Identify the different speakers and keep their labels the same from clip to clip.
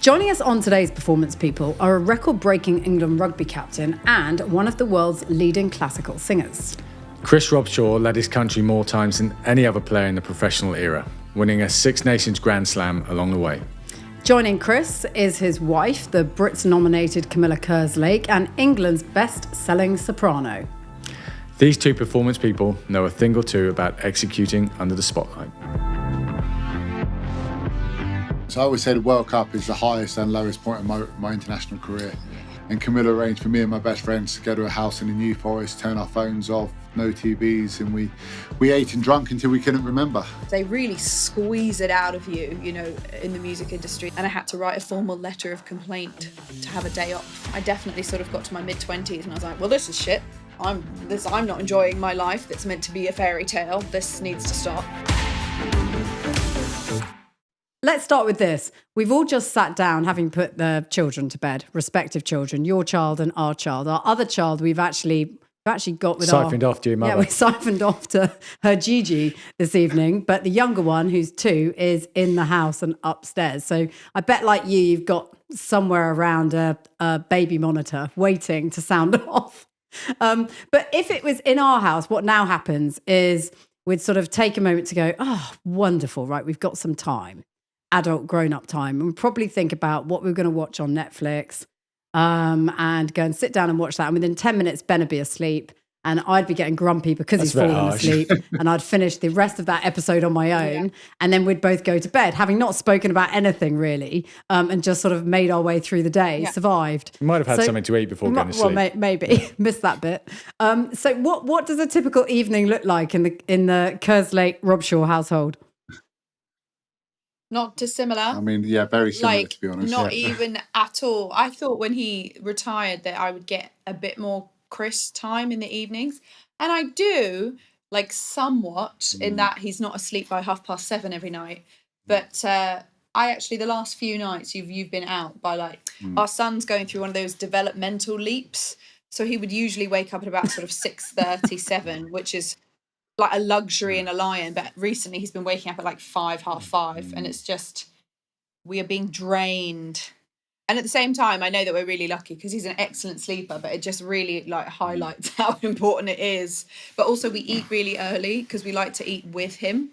Speaker 1: Joining us on today's Performance People are a record-breaking England rugby captain and one of the world's leading classical singers.
Speaker 2: Chris Robshaw led his country more times than any other player in the professional era, winning a Six Nations Grand Slam along the way.
Speaker 1: Joining Chris is his wife, the Brits-nominated Camilla Kerslake, and England's best-selling soprano.
Speaker 2: These two performance people know a thing or two about executing under the spotlight.
Speaker 3: So I always say the World Cup is the highest and lowest point of my international career. And Camilla arranged for me and my best friends to go to a house in the New Forest, turn our phones off, no TVs, and we ate and drank until we couldn't remember.
Speaker 4: They really squeeze it out of you, in the music industry. And I had to write a formal letter of complaint to have a day off. I definitely sort of got to my mid-20s and I was like, well, this is shit. I'm not enjoying my life that's meant to be a fairy tale. This needs to stop.
Speaker 1: Let's start with this. We've all just sat down having put the children to bed, respective children, your child and our child. Our other child we've actually got with
Speaker 2: siphoned off to your mother.
Speaker 1: Yeah, we siphoned off to her Gigi this evening. But the younger one, who's 2, is in the house and upstairs. So I bet like you've got somewhere around a baby monitor waiting to sound off. But if it was in our house, what now happens is we'd sort of take a moment to go, oh, wonderful, right? We've got some time. Adult grown-up time, and we'd probably think about what we were going to watch on Netflix and go and sit down and watch that. And within 10 minutes, Ben would be asleep and I'd be getting grumpy because he's fallen asleep and I'd finish the rest of that episode on my own and then we'd both go to bed, having not spoken about anything really and just sort of made our way through the day, survived.
Speaker 2: You might have had something to eat before going to sleep.
Speaker 1: Well, maybe. Missed that bit. So what does a typical evening look like in the Kerslake Robshaw household?
Speaker 4: Not dissimilar.
Speaker 3: I mean, yeah, very similar, to be honest.
Speaker 4: Not even at all. I thought when he retired that I would get a bit more Chris time in the evenings. And I do, somewhat, in that he's not asleep by 7:30 every night. But I actually, the last few nights you've been out by our son's going through one of those developmental leaps. So he would usually wake up at about sort of 6:30, 7, which is like a luxury and a lion, but recently he's been waking up at 5, 5:30, and it's just, we are being drained. And at the same time, I know that we're really lucky because he's an excellent sleeper, but it just really highlights how important it is. But also we eat really early because we like to eat with him,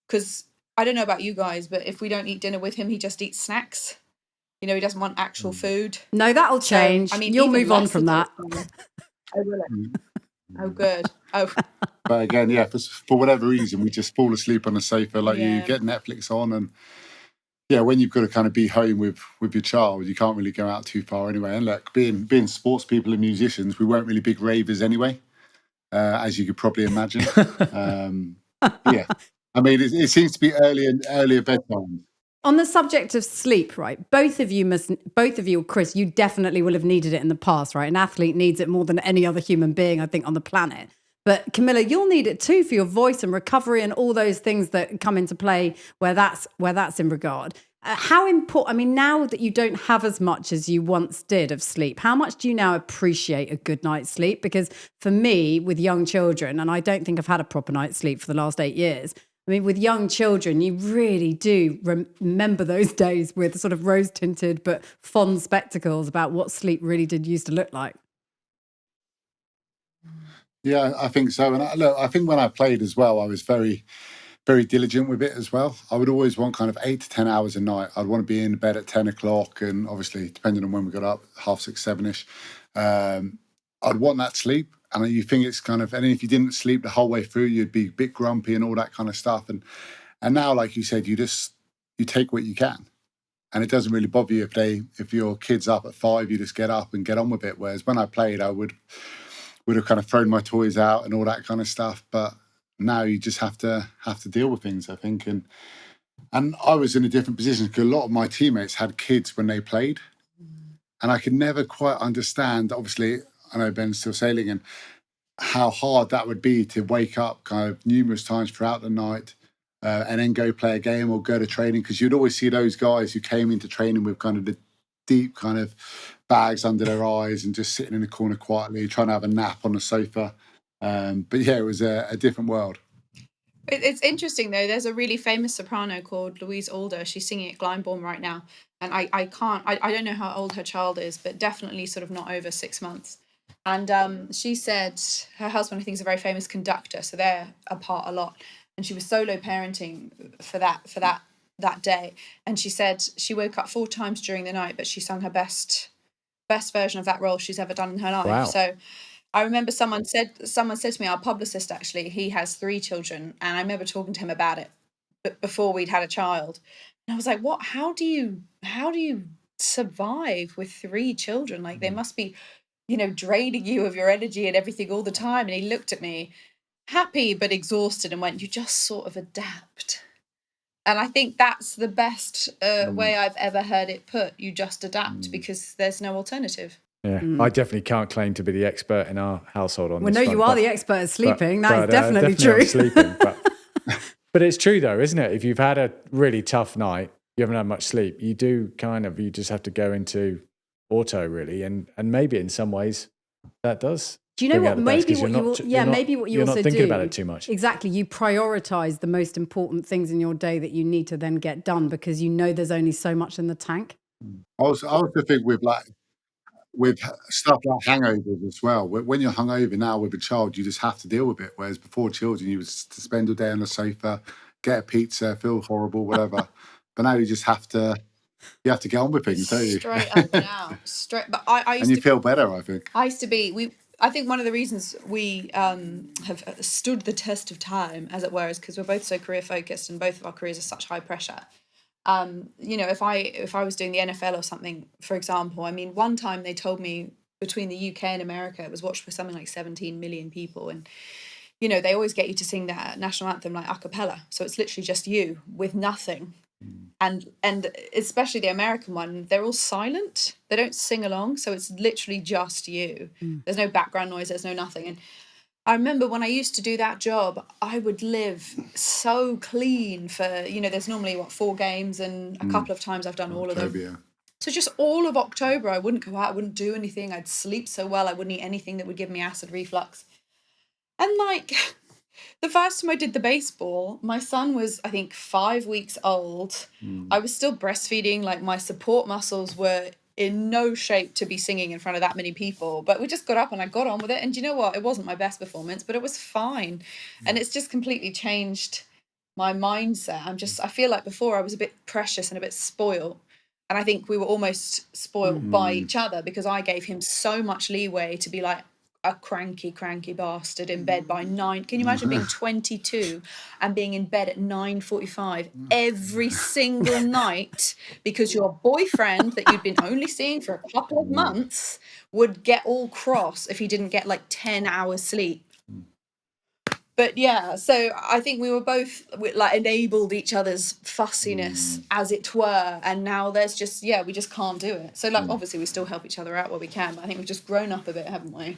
Speaker 4: because I don't know about you guys, but if we don't eat dinner with him, he just eats snacks. He doesn't want actual food.
Speaker 1: No, that'll change.
Speaker 4: So,
Speaker 1: you'll move on from that.
Speaker 4: Oh, will it? Oh, good. Oh.
Speaker 3: But again, for whatever reason, we just fall asleep on the sofa. You get Netflix on, and when you've got to kind of be home with your child, you can't really go out too far anyway. And look, being sports people and musicians, we weren't really big ravers anyway, as you could probably imagine. I mean, it seems to be earlier bedtime.
Speaker 1: On the subject of sleep, right? Both of you, Chris, you definitely will have needed it in the past, right? An athlete needs it more than any other human being, I think, on the planet. But Camilla, you'll need it too for your voice and recovery and all those things that come into play where that's in regard. How important, I mean, now that you don't have as much as you once did of sleep, how much do you now appreciate a good night's sleep? Because for me, with young children, and I don't think I've had a proper night's sleep for the last 8 years, I mean, with young children, you really do remember those days with sort of rose-tinted but fond spectacles about what sleep really did used to look like.
Speaker 3: Yeah, I think so. And I think when I played as well, I was very, very diligent with it as well. I would always want kind of 8 to 10 hours a night. I'd want to be in bed at 10 o'clock, and obviously, depending on when we got up, 6:30, 7-ish, I'd want that sleep. And you think it's kind of, and if you didn't sleep the whole way through, you'd be a bit grumpy and all that kind of stuff. And now, like you said, you take what you can, and it doesn't really bother you if your kid's up at 5, you just get up and get on with it. Whereas when I played, I would have kind of thrown my toys out and all that kind of stuff. But now you just have to deal with things, I think. And I was in a different position because a lot of my teammates had kids when they played, and I could never quite understand. Obviously, I know Ben's still sailing, and how hard that would be to wake up kind of numerous times throughout the night and then go play a game or go to training, because you'd always see those guys who came into training with kind of the deep kind of bags under their eyes and just sitting in the corner quietly trying to have a nap on the sofa. But yeah, it was a different world.
Speaker 4: It's interesting though. There's a really famous soprano called Louise Alder. She's singing at Glyndebourne right now, and I don't know how old her child is, but definitely sort of not over 6 months. And she said her husband, I think, is a very famous conductor, so they're apart a lot. And she was solo parenting for that day. And she said she woke up 4 times during the night, but she sung her best version of that role she's ever done in her life.
Speaker 2: Wow.
Speaker 4: So I remember someone said to me, our publicist actually, he has 3 children, and I remember talking to him about it before we'd had a child. And I was like, what? How do you survive with 3 children? Like, they must be, draining you of your energy and everything all the time. And he looked at me, happy but exhausted, and went, you just sort of adapt. And I think that's the best way I've ever heard it put. You just adapt because there's no alternative.
Speaker 2: Yeah, I definitely can't claim to be the expert in our household on
Speaker 1: Well,
Speaker 2: this
Speaker 1: no, you are the expert at sleeping. That is definitely
Speaker 2: on
Speaker 1: true.
Speaker 2: sleeping, but it's true though, isn't it? If you've had a really tough night, you haven't had much sleep, you just have to go into auto really, and maybe in some ways that does.
Speaker 1: Do you know what? Maybe what you
Speaker 2: you're
Speaker 1: also
Speaker 2: not thinking
Speaker 1: do
Speaker 2: about it too much.
Speaker 1: Exactly, you prioritize the most important things in your day that you need to then get done because you know there's only so much in the tank.
Speaker 3: I also think with stuff like hangovers as well. When you're hungover now with a child, you just have to deal with it. Whereas before children, you would spend a day on the sofa, get a pizza, feel horrible, whatever. But now you have to get on with things, don't you?
Speaker 4: Straight up and out. But I used
Speaker 3: and you
Speaker 4: to
Speaker 3: feel better, I think.
Speaker 4: I used to be I think one of the reasons we have stood the test of time, as it were, is because we're both so career focused and both of our careers are such high pressure. If I was doing the NFL or something, for example, I mean, one time they told me between the UK and America, it was watched by something like 17 million people. And, they always get you to sing that national anthem like a cappella. So it's literally just you with nothing. And especially the American one, they're all silent. They don't sing along. So it's literally just you. There's no background noise. There's no nothing. And I remember when I used to do that job, I would live so clean for, there's normally 4 games, and a couple of times I've done all of them.
Speaker 3: Yeah.
Speaker 4: So just all of October, I wouldn't go out, I wouldn't do anything. I'd sleep so well, I wouldn't eat anything that would give me acid reflux. And the first time I did the baseball, my son was, I think, 5 weeks old. I was still breastfeeding, my support muscles were in no shape to be singing in front of that many people, but we just got up and I got on with it. And you know what? It wasn't my best performance, but it was fine. And it's just completely changed my mindset. I feel like before I was a bit precious and a bit spoiled. And I think we were almost spoiled by each other because I gave him so much leeway to be like a cranky bastard in bed by 9. Can you imagine being 22 and being in bed at 9:45 every single night because your boyfriend that you'd been only seeing for a couple of months would get all cross if he didn't get 10 hours sleep? But yeah, so I think we were both enabled each other's fussiness, as it were, and now there's just we just can't do it. So obviously we still help each other out where we can, but I think we've just grown up a bit, haven't we?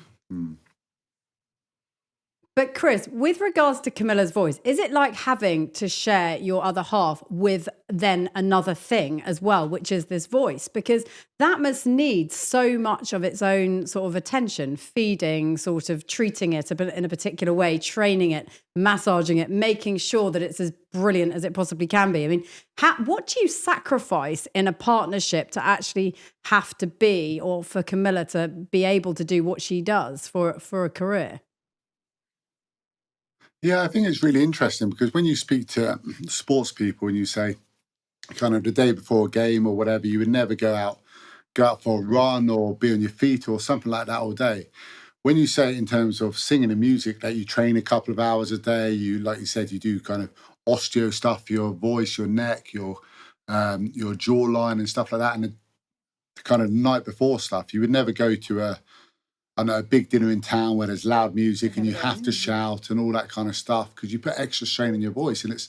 Speaker 1: But Chris, with regards to Camilla's voice, is it like having to share your other half with then another thing as well, which is this voice? Because that must need so much of its own sort of attention, feeding, sort of treating it in a particular way, training it, massaging it, making sure that it's as brilliant as it possibly can be. I mean, what do you sacrifice in a partnership to actually have to be, or for Camilla to be able to do what she does for a career?
Speaker 3: Yeah, I think it's really interesting because when you speak to sports people and you say kind of the day before a game or whatever, you would never go out for a run or be on your feet or something like that all day. When you say in terms of singing and music that you train a couple of hours a day, you, like you said, you do kind of osteo stuff, your voice, your neck, your jawline and stuff like that. And the kind of night before stuff, you would never go to a big dinner in town where there's loud music and you have to shout and all that kind of stuff because you put extra strain in your voice. And it's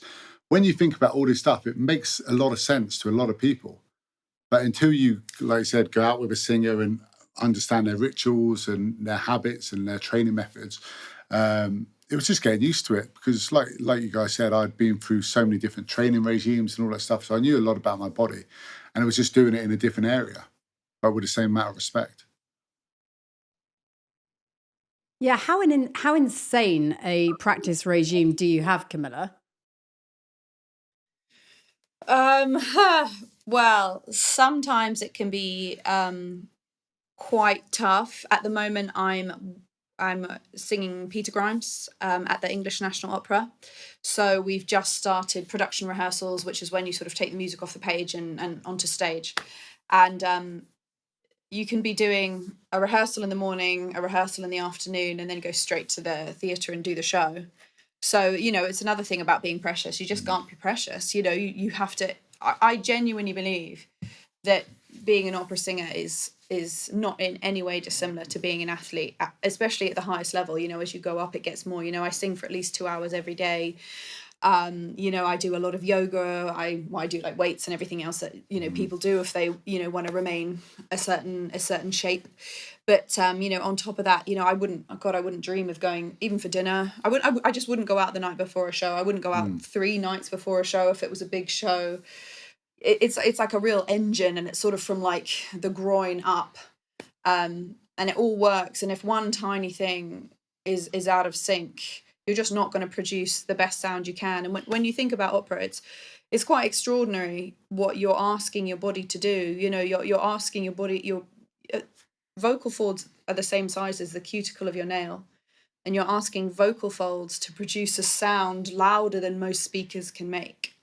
Speaker 3: when you think about all this stuff, it makes a lot of sense to a lot of people. But until you, like I said, go out with a singer and understand their rituals and their habits and their training methods, it was just getting used to it because like you guys said, I'd been through so many different training regimes and all that stuff. So I knew a lot about my body and it was just doing it in a different area, but with the same amount of respect.
Speaker 1: Yeah, how insane a practice regime do you have, Camilla?
Speaker 4: Well, sometimes it can be quite tough. At the moment, I'm singing Peter Grimes at the English National Opera. So we've just started production rehearsals, which is when you sort of take the music off the page and onto stage. And you can be doing a rehearsal in the morning, a rehearsal in the afternoon, and then go straight to the theatre and do the show. So, it's another thing about being precious. You just can't be precious. You have to. I genuinely believe that being an opera singer is not in any way dissimilar to being an athlete, especially at the highest level. As you go up, it gets more. I sing for at least 2 hours every day. I do a lot of yoga. I do like weights and everything else that people do if they want to remain a certain shape. But on top of that, I wouldn't dream of going even for dinner. I just wouldn't go out the night before a show. I wouldn't go out 3 nights before a show if it was a big show. It's like a real engine, and it's sort of from like the groin up, and it all works. And if one tiny thing is out of sync, you're just not going to produce the best sound you can. And when you think about opera, it's quite extraordinary what you're asking your body to do. You're asking your body, your vocal folds are the same size as the cuticle of your nail, and you're asking vocal folds to produce a sound louder than most speakers can make,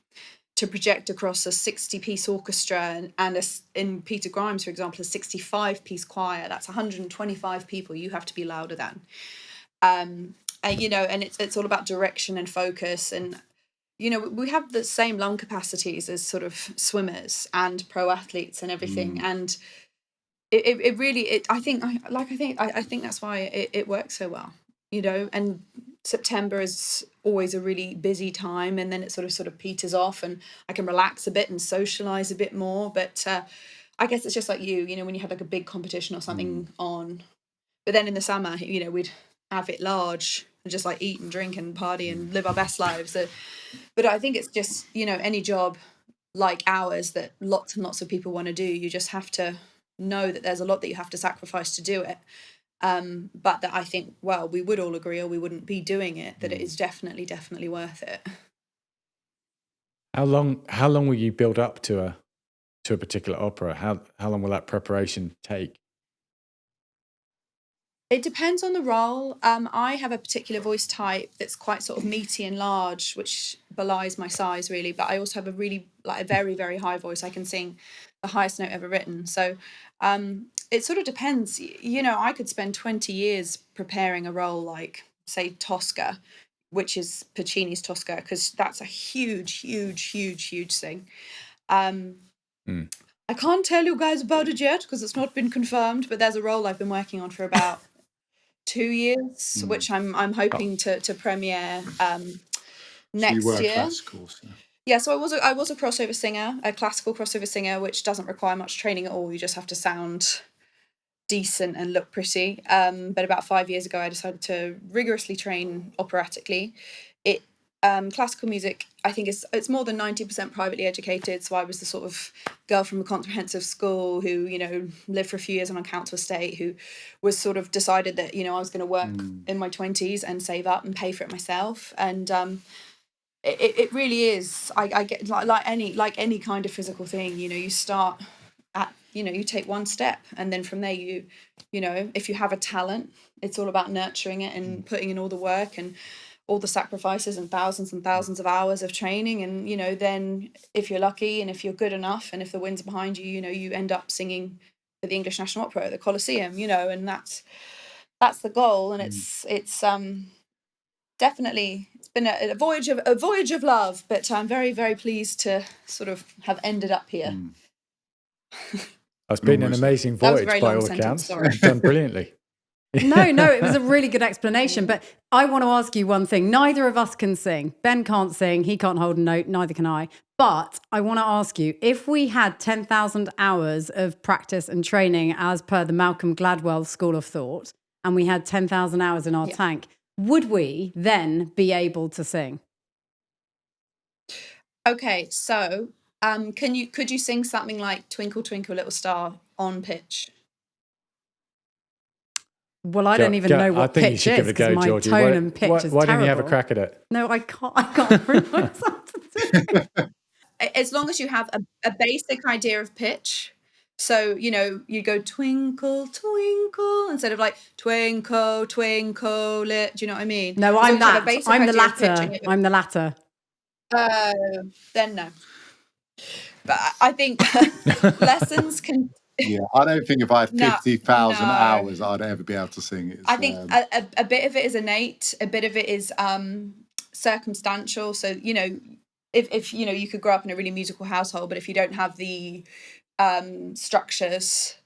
Speaker 4: to project across a 60-piece orchestra and in Peter Grimes, for example, a 65-piece choir. That's 125 people you have to be louder than. And it's all about direction and focus. And, we have the same lung capacities as sort of swimmers and pro athletes and everything. And it really, I think that's why it works so well, and September is always a really busy time, and then it sort of peters off, and I can relax a bit and socialize a bit more. But I guess it's just like when you have like a big competition or something on. But then in the summer, we'd have it large and just like eat and drink and party and live our best lives. So, but I think it's just any job like ours that lots and lots of people want to do. You just have to know that there's a lot that you have to sacrifice to do it. But that I think, well, we would all agree, or we wouldn't be doing it, that it is definitely worth it.
Speaker 2: How long will you build up to a particular opera? How long will that preparation take?
Speaker 4: It depends on the role. I have a particular voice type that's quite sort of meaty and large, which belies my size really. But I also have a very, very high voice. I can sing the highest note ever written. So it sort of depends. I could spend 20 years preparing a role like, say, Tosca, which is Puccini's Tosca, because that's a huge thing. I can't tell you guys about it yet because it's not been confirmed, but there's a role I've been working on for about 2 years, which I'm hoping to premiere next year.
Speaker 3: Classical, so.
Speaker 4: Yeah, so I was a crossover singer, a classical crossover singer, which doesn't require much training at all. You just have to sound decent and look pretty. But about 5 years ago, I decided to rigorously train operatically. Classical music, I think it's more than 90% privately educated. So I was the sort of girl from a comprehensive school who, lived for a few years on a council estate, who was sort of decided that, I was going to work in my 20s and save up and pay for it myself. And it really is. I get like any kind of physical thing, you start at, you take one step, and then from there if you have a talent, it's all about nurturing it and putting in all the work and all the sacrifices and thousands of hours of training. And then if you're lucky and if you're good enough and if the wind's behind you, you end up singing for the English National Opera at the Colosseum, and that's the goal. And it's definitely, it's been a voyage of love, but I'm very, very pleased to sort of have ended up here.
Speaker 2: It's been an amazing voyage by all accounts. You've done brilliantly.
Speaker 1: No, it was a really good explanation. But I want to ask you one thing. Neither of us can sing. Ben can't sing. He can't hold a note. Neither can I. But I want to ask you, if we had 10,000 hours of practice and training as per the Malcolm Gladwell School of Thought, and we had 10,000 hours in our tank, would we then be able to sing?
Speaker 4: Okay, so could you sing something like Twinkle Twinkle Little Star on pitch?
Speaker 1: Well, I don't even know what
Speaker 2: think you
Speaker 1: pitch
Speaker 2: should
Speaker 1: is
Speaker 2: give it a go,
Speaker 1: because my
Speaker 2: Georgie.
Speaker 1: tone and pitch is terrible.
Speaker 2: Why don't you have a crack at it?
Speaker 1: No, I can't bring myself to do it.
Speaker 4: As long as you have a basic idea of pitch. So, you know, you go twinkle, twinkle, instead of like twinkle, twinkle, do you know what I mean?
Speaker 1: No, I'm that. I'm the latter. I'm the latter.
Speaker 4: Then no. But I think lessons can...
Speaker 3: Yeah, I don't think if I had 50,000 hours, I'd ever be able to sing it.
Speaker 4: I think a bit of it is innate, a bit of it is circumstantial. So, you know, if you know, you could grow up in a really musical household, but if you don't have the structures,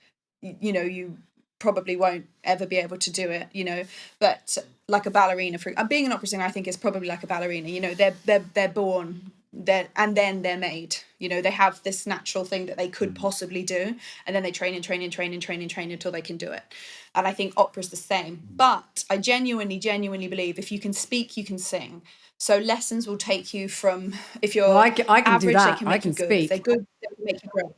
Speaker 4: you know, you probably won't ever be able to do it, you know. But like a ballerina, being an opera singer, I think is probably like a ballerina. You know, they're born, and then they're made. You know, they have this natural thing that they could possibly do, and then they train until they can do it. And I think opera's the same. But I genuinely believe if you can speak, you can sing. So lessons will take you from, if you're
Speaker 1: I can
Speaker 4: average,
Speaker 1: do that.
Speaker 4: they can make
Speaker 1: I can
Speaker 4: you good.
Speaker 1: speak.
Speaker 4: If they're good, they can make you grow.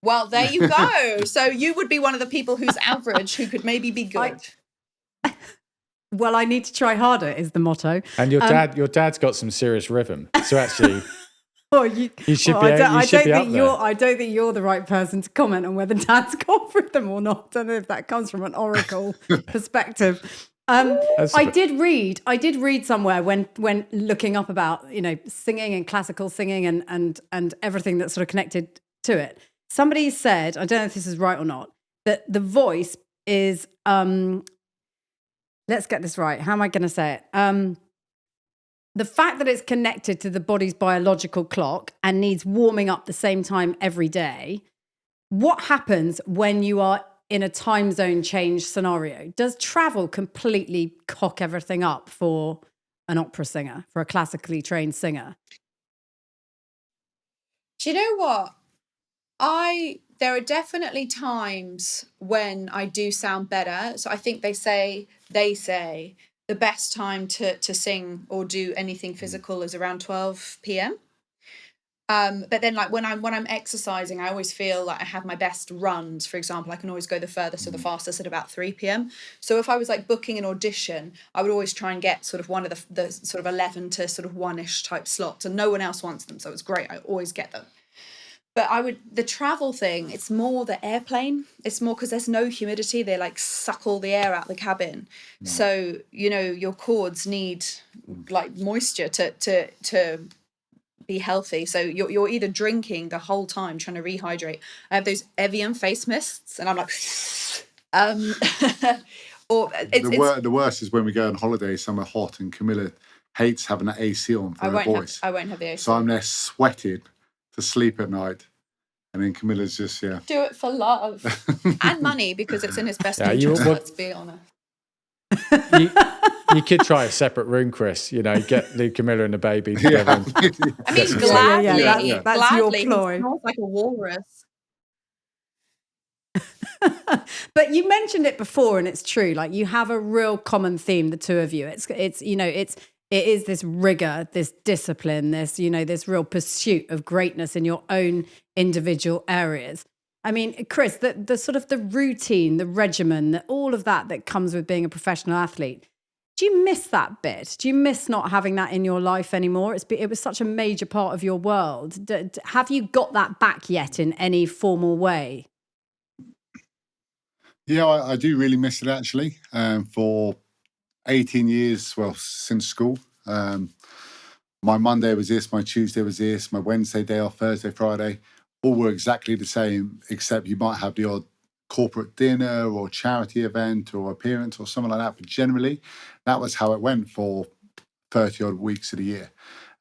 Speaker 4: Well, there you go. So you would be one of the people who's average, who could maybe be good.
Speaker 1: Well, I need to try harder is the motto.
Speaker 2: And your dad's got some serious rhythm. So actually, you should be up there.
Speaker 1: I don't think you're the right person to comment on whether dad's got rhythm or not. I don't know if that comes from an oracle perspective. I did read somewhere when looking up about, you know, singing and classical singing and everything that's sort of connected to it. Somebody said, I don't know if this is right or not, that the voice is, let's get this right. How am I going to say it? The fact that it's connected to the body's biological clock and needs warming up the same time every day. What happens when you are in a time zone change scenario? Does travel completely cock everything up for an opera singer, for a classically trained singer?
Speaker 4: Do you know what? There are definitely times when I do sound better. So I think they say the best time to sing or do anything physical is around 12 p.m. But then, like when I'm exercising, I always feel like I have my best runs. For example, I can always go the furthest or the fastest at about 3 p.m. So if I was like booking an audition, I would always try and get sort of one of the sort of 11 to sort of 1-ish type slots, and no one else wants them, so it's great. I always get them. But the travel thing, it's more the airplane. It's more because there's no humidity. They like suck all the air out the cabin. So, you know, your cords need like moisture to be healthy. So you're either drinking the whole time trying to rehydrate. I have those Evian face mists and I'm like, or
Speaker 3: the worst is when we go on holiday somewhere hot and Camilla hates having that AC on for her voice.
Speaker 4: I won't have the AC.
Speaker 3: So I'm there sweating to sleep at night. And then Camilla's just,
Speaker 4: do it for love and money because it's in his best interest. Let's be honest.
Speaker 2: You could try a separate room, Chris. You know, leave Camilla and the baby together.
Speaker 4: I mean, gladly.
Speaker 1: That's your ploy.
Speaker 4: He smells like a walrus.
Speaker 1: But you mentioned it before, and it's true. Like you have a real common theme, the two of you. It's you know, it is this rigor, this discipline, this real pursuit of greatness in your own individual areas. I mean, Chris, the sort of the routine, the regimen, all of that comes with being a professional athlete. Do you miss that bit? Do you miss not having that in your life anymore? It was such a major part of your world. Have you got that back yet in any formal way?
Speaker 3: Yeah, I do really miss it actually. For 18 years, well, since school. My Monday was this, my Tuesday was this, my Wednesday day off, Thursday, Friday, all were exactly the same, except you might have the odd corporate dinner or charity event or appearance or something like that. But generally, that was how it went for 30 odd weeks of the year.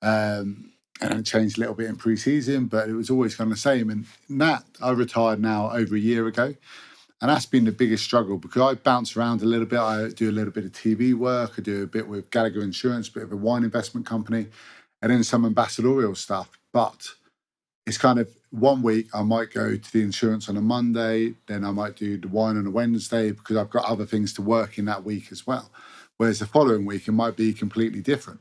Speaker 3: And it changed a little bit in pre-season, but it was always kind of the same. And that, I retired now over a year ago. And that's been the biggest struggle because I bounce around a little bit. I do a little bit of TV work. I do a bit with Gallagher Insurance, a bit of a wine investment company, and then some ambassadorial stuff. But it's kind of 1 week I might go to the insurance on a Monday, then I might do the wine on a Wednesday because I've got other things to work in that week as well. Whereas the following week, it might be completely different.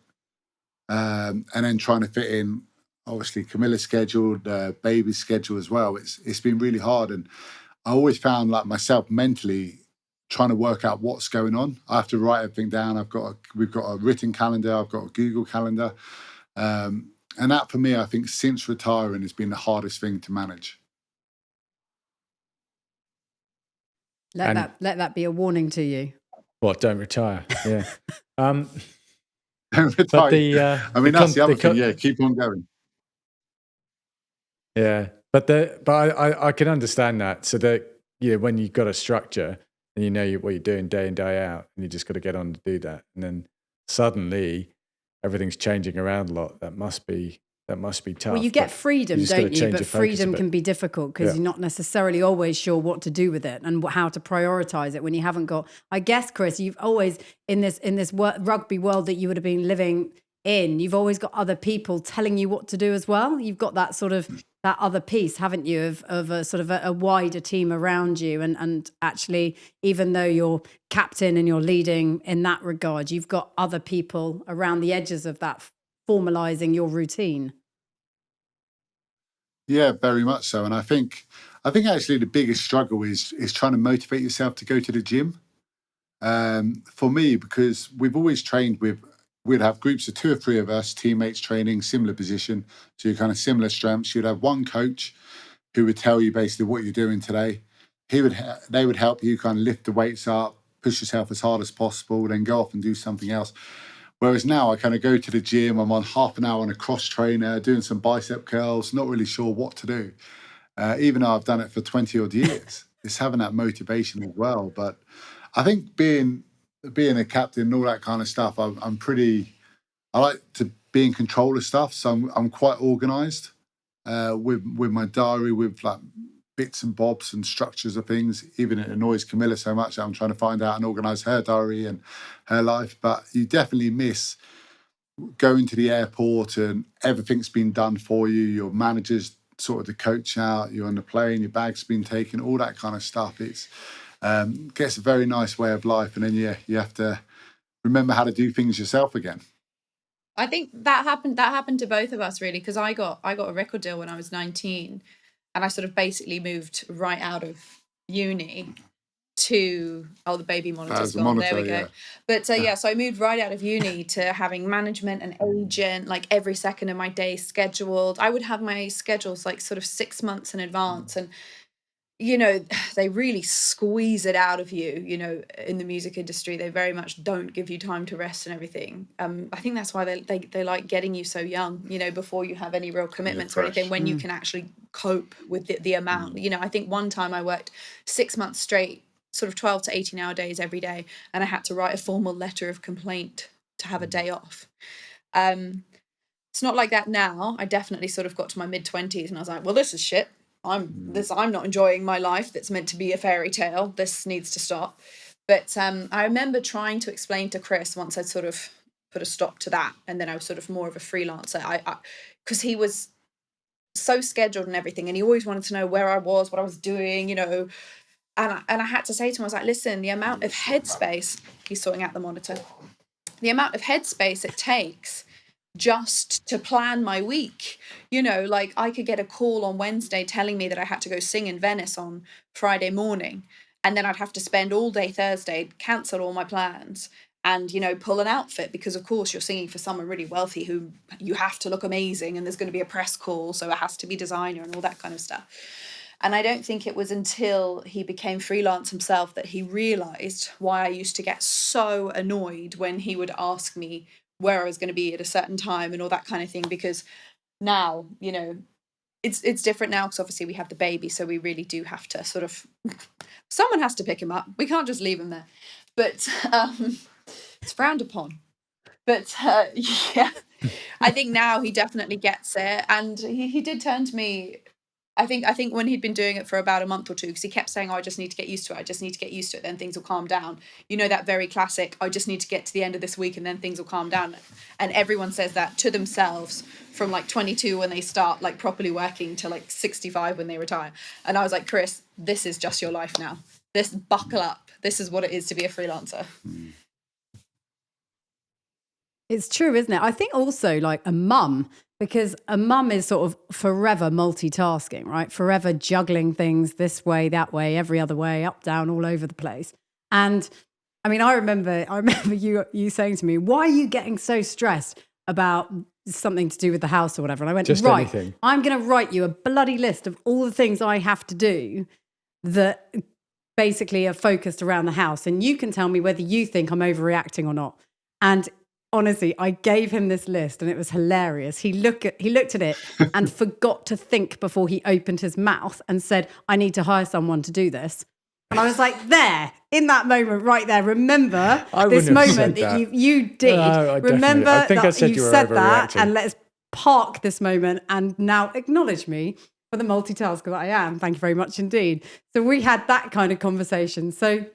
Speaker 3: And then trying to fit in, obviously, Camilla's schedule, the baby's schedule as well. It's been really hard. And I always found like myself mentally trying to work out what's going on. I have to write everything down. We've got a written calendar. I've got a Google calendar. And that for me, I think since retiring has been the hardest thing to manage.
Speaker 1: Let that be a warning to you.
Speaker 2: What? Don't retire. Yeah.
Speaker 3: Don't
Speaker 2: But
Speaker 3: retire. I mean, that's the other thing. Yeah, keep on going.
Speaker 2: Yeah, but I can understand that. So that when you've got a structure and you know what you're doing day in day out, and you just got to get on to do that, and then suddenly everything's changing around a lot. That must be tough.
Speaker 1: Well, you get freedom, don't you? But freedom can be difficult because
Speaker 2: Yeah.
Speaker 1: you're not necessarily always sure what to do with it and how to prioritize it when you haven't got. I guess, Chris, you've always in this rugby world that you would have been living in, you've always got other people telling you what to do as well. You've got that sort of that other piece, haven't you, of a sort of a wider team around you, and actually, even though you're captain and you're leading in that regard, you've got other people around the edges of that formalizing your routine.
Speaker 3: Yeah, very much so. And I think actually the biggest struggle is trying to motivate yourself to go to the gym. For me, because we've always trained we'd have groups of 2 or 3 of us, teammates training, similar position, so you're kind of similar strengths. You'd have one coach who would tell you basically what you're doing today. They would help you kind of lift the weights up, push yourself as hard as possible, then go off and do something else. Whereas now I kind of go to the gym, I'm on half an hour on a cross trainer, doing some bicep curls, not really sure what to do. Even though I've done it for 20 odd years, it's having that motivation as well. But I think being a captain and all that kind of stuff, I like to be in control of stuff. So I'm quite organised with my diary, with like bits and bobs and structures of things. Even it annoys Camilla so much that I'm trying to find out and organise her diary and her life. But you definitely miss going to the airport and everything's been done for you. Your manager's sort of the coach out, you're on the plane, your bag's been taken, all that kind of stuff. It's gets a very nice way of life. And then, you have to remember how to do things yourself again.
Speaker 4: I think that happened to both of us, really, because I got a record deal when I was 19, and I sort of basically moved right out of uni to the baby monitor's gone.
Speaker 3: Monitor,
Speaker 4: there we go.
Speaker 3: yeah.
Speaker 4: But so I moved right out of uni to having management and agent, like every second of my day scheduled. I would have my schedules like sort of 6 months in advance, and they really squeeze it out of you. In the music industry, they very much don't give you time to rest and everything. I think that's why they like getting you so young, before you have any real commitments or anything, when you can actually cope with the amount. I think one time I worked 6 months straight, sort of 12 to 18 hour days every day, and I had to write a formal letter of complaint to have a day off. It's not like that now. I definitely sort of got to my mid-20s and I was like, well, this is shit. I'm not enjoying my life that's meant to be a fairy tale. This needs to stop. But I remember trying to explain to Chris once I'd sort of put a stop to that, and then I was sort of more of a freelancer. Because he was so scheduled and everything, and he always wanted to know where I was, what I was doing, And I had to say to him, I was like, listen, the amount of headspace, he's sorting out the monitor, the amount of headspace it takes just to plan my week. Like I could get a call on Wednesday telling me that I had to go sing in Venice on Friday morning, and then I'd have to spend all day Thursday, cancel all my plans, and pull an outfit, because of course you're singing for someone really wealthy who you have to look amazing, and there's going to be a press call, so it has to be designer and all that kind of stuff. And I don't think it was until he became freelance himself that he realized why I used to get so annoyed when he would ask me where I was going to be at a certain time and all that kind of thing. Because now, it's different now, because obviously we have the baby, so we really do have to sort of, someone has to pick him up. We can't just leave him there. But it's frowned upon. But yeah, I think now he definitely gets it. And he did turn to me, I think when he'd been doing it for about a month or two, because he kept saying, I just need to get used to it. I just need to get used to it. Then things will calm down. That very classic, I just need to get to the end of this week and then things will calm down. And everyone says that to themselves from like 22 when they start like properly working to like 65 when they retire. And I was like, Chris, this is just your life now. Buckle up. This is what it is to be a freelancer.
Speaker 1: It's true, isn't it? I think also like a mum, because a mum is sort of forever multitasking, right? Forever juggling things this way, that way, every other way, up, down, all over the place. And I mean, I remember you saying to me, "Why are you getting so stressed about something to do with the house or whatever?" And I went,
Speaker 2: Just
Speaker 1: "Right,
Speaker 2: anything.
Speaker 1: I'm going to write you a bloody list of all the things I have to do that basically are focused around the house, and you can tell me whether you think I'm overreacting or not." And honestly, I gave him this list, and it was hilarious. He looked at it and forgot to think before he opened his mouth and said, "I need to hire someone to do this." And I was like, there, in that moment right there, remember
Speaker 2: I
Speaker 1: this
Speaker 2: wouldn't have
Speaker 1: moment
Speaker 2: said
Speaker 1: that
Speaker 2: that.
Speaker 1: you did.
Speaker 2: No, I definitely-
Speaker 1: Remember
Speaker 2: I think I
Speaker 1: that
Speaker 2: said
Speaker 1: you
Speaker 2: you were
Speaker 1: said that,
Speaker 2: overreacting.
Speaker 1: and let's park this moment and now acknowledge me for the multitasker that I am. Thank you very much indeed. So we had that kind of conversation. So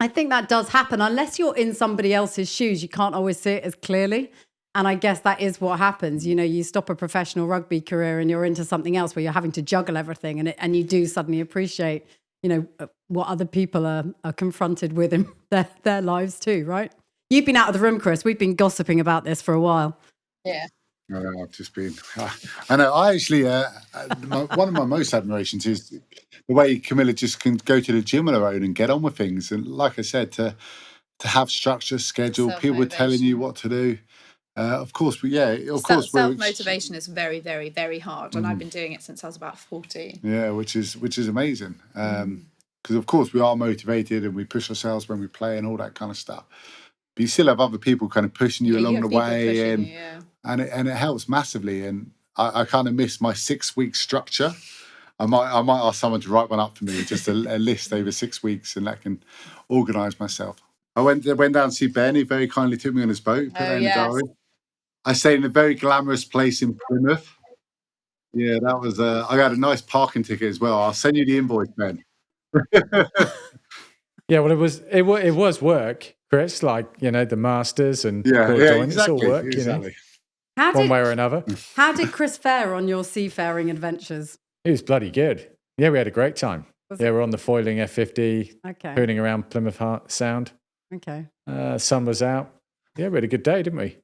Speaker 1: I think that does happen. Unless you're in somebody else's shoes, you can't always see it as clearly. And I guess that is what happens. You know, you stop a professional rugby career and you're into something else where you're having to juggle everything, and you do suddenly appreciate, you know, what other people are confronted with in their lives too, right? You've been out of the room, Chris. We've been gossiping about this for a while.
Speaker 4: Yeah.
Speaker 3: I've just been. I know. I actually, one of my most admirations is the way Camilla just can go to the gym on her own and get on with things. And like I said, to have structure, schedule, people telling you what to do. Of course,
Speaker 4: Self-motivation is very, very, very hard, and I've been doing it since I was about 14.
Speaker 3: Yeah, which is amazing. Because of course we are motivated and we push ourselves when we play and all that kind of stuff. But you still have other people kind of pushing you along the way, and it helps massively. And I kind of miss my 6-week structure. I might ask someone to write one up for me, just a list over 6 weeks, and that can organise myself. I went down to see Ben. He very kindly took me on his boat, put that in the diary. I stayed in a very glamorous place in Plymouth. Yeah, that was. I got a nice parking ticket as well. I'll send you the invoice, Ben.
Speaker 2: Yeah, well, it was work, Chris. Like, you know, the Masters and
Speaker 3: exactly,
Speaker 2: it's all work,
Speaker 3: exactly.
Speaker 2: You know, one way or another.
Speaker 1: How did Chris fare on your seafaring adventures?
Speaker 2: It was bloody good. Yeah, we had a great time. We're on the foiling F50, pooning around Plymouth Sound.
Speaker 1: Okay.
Speaker 2: Sun was out. Yeah, we had a good day, didn't we?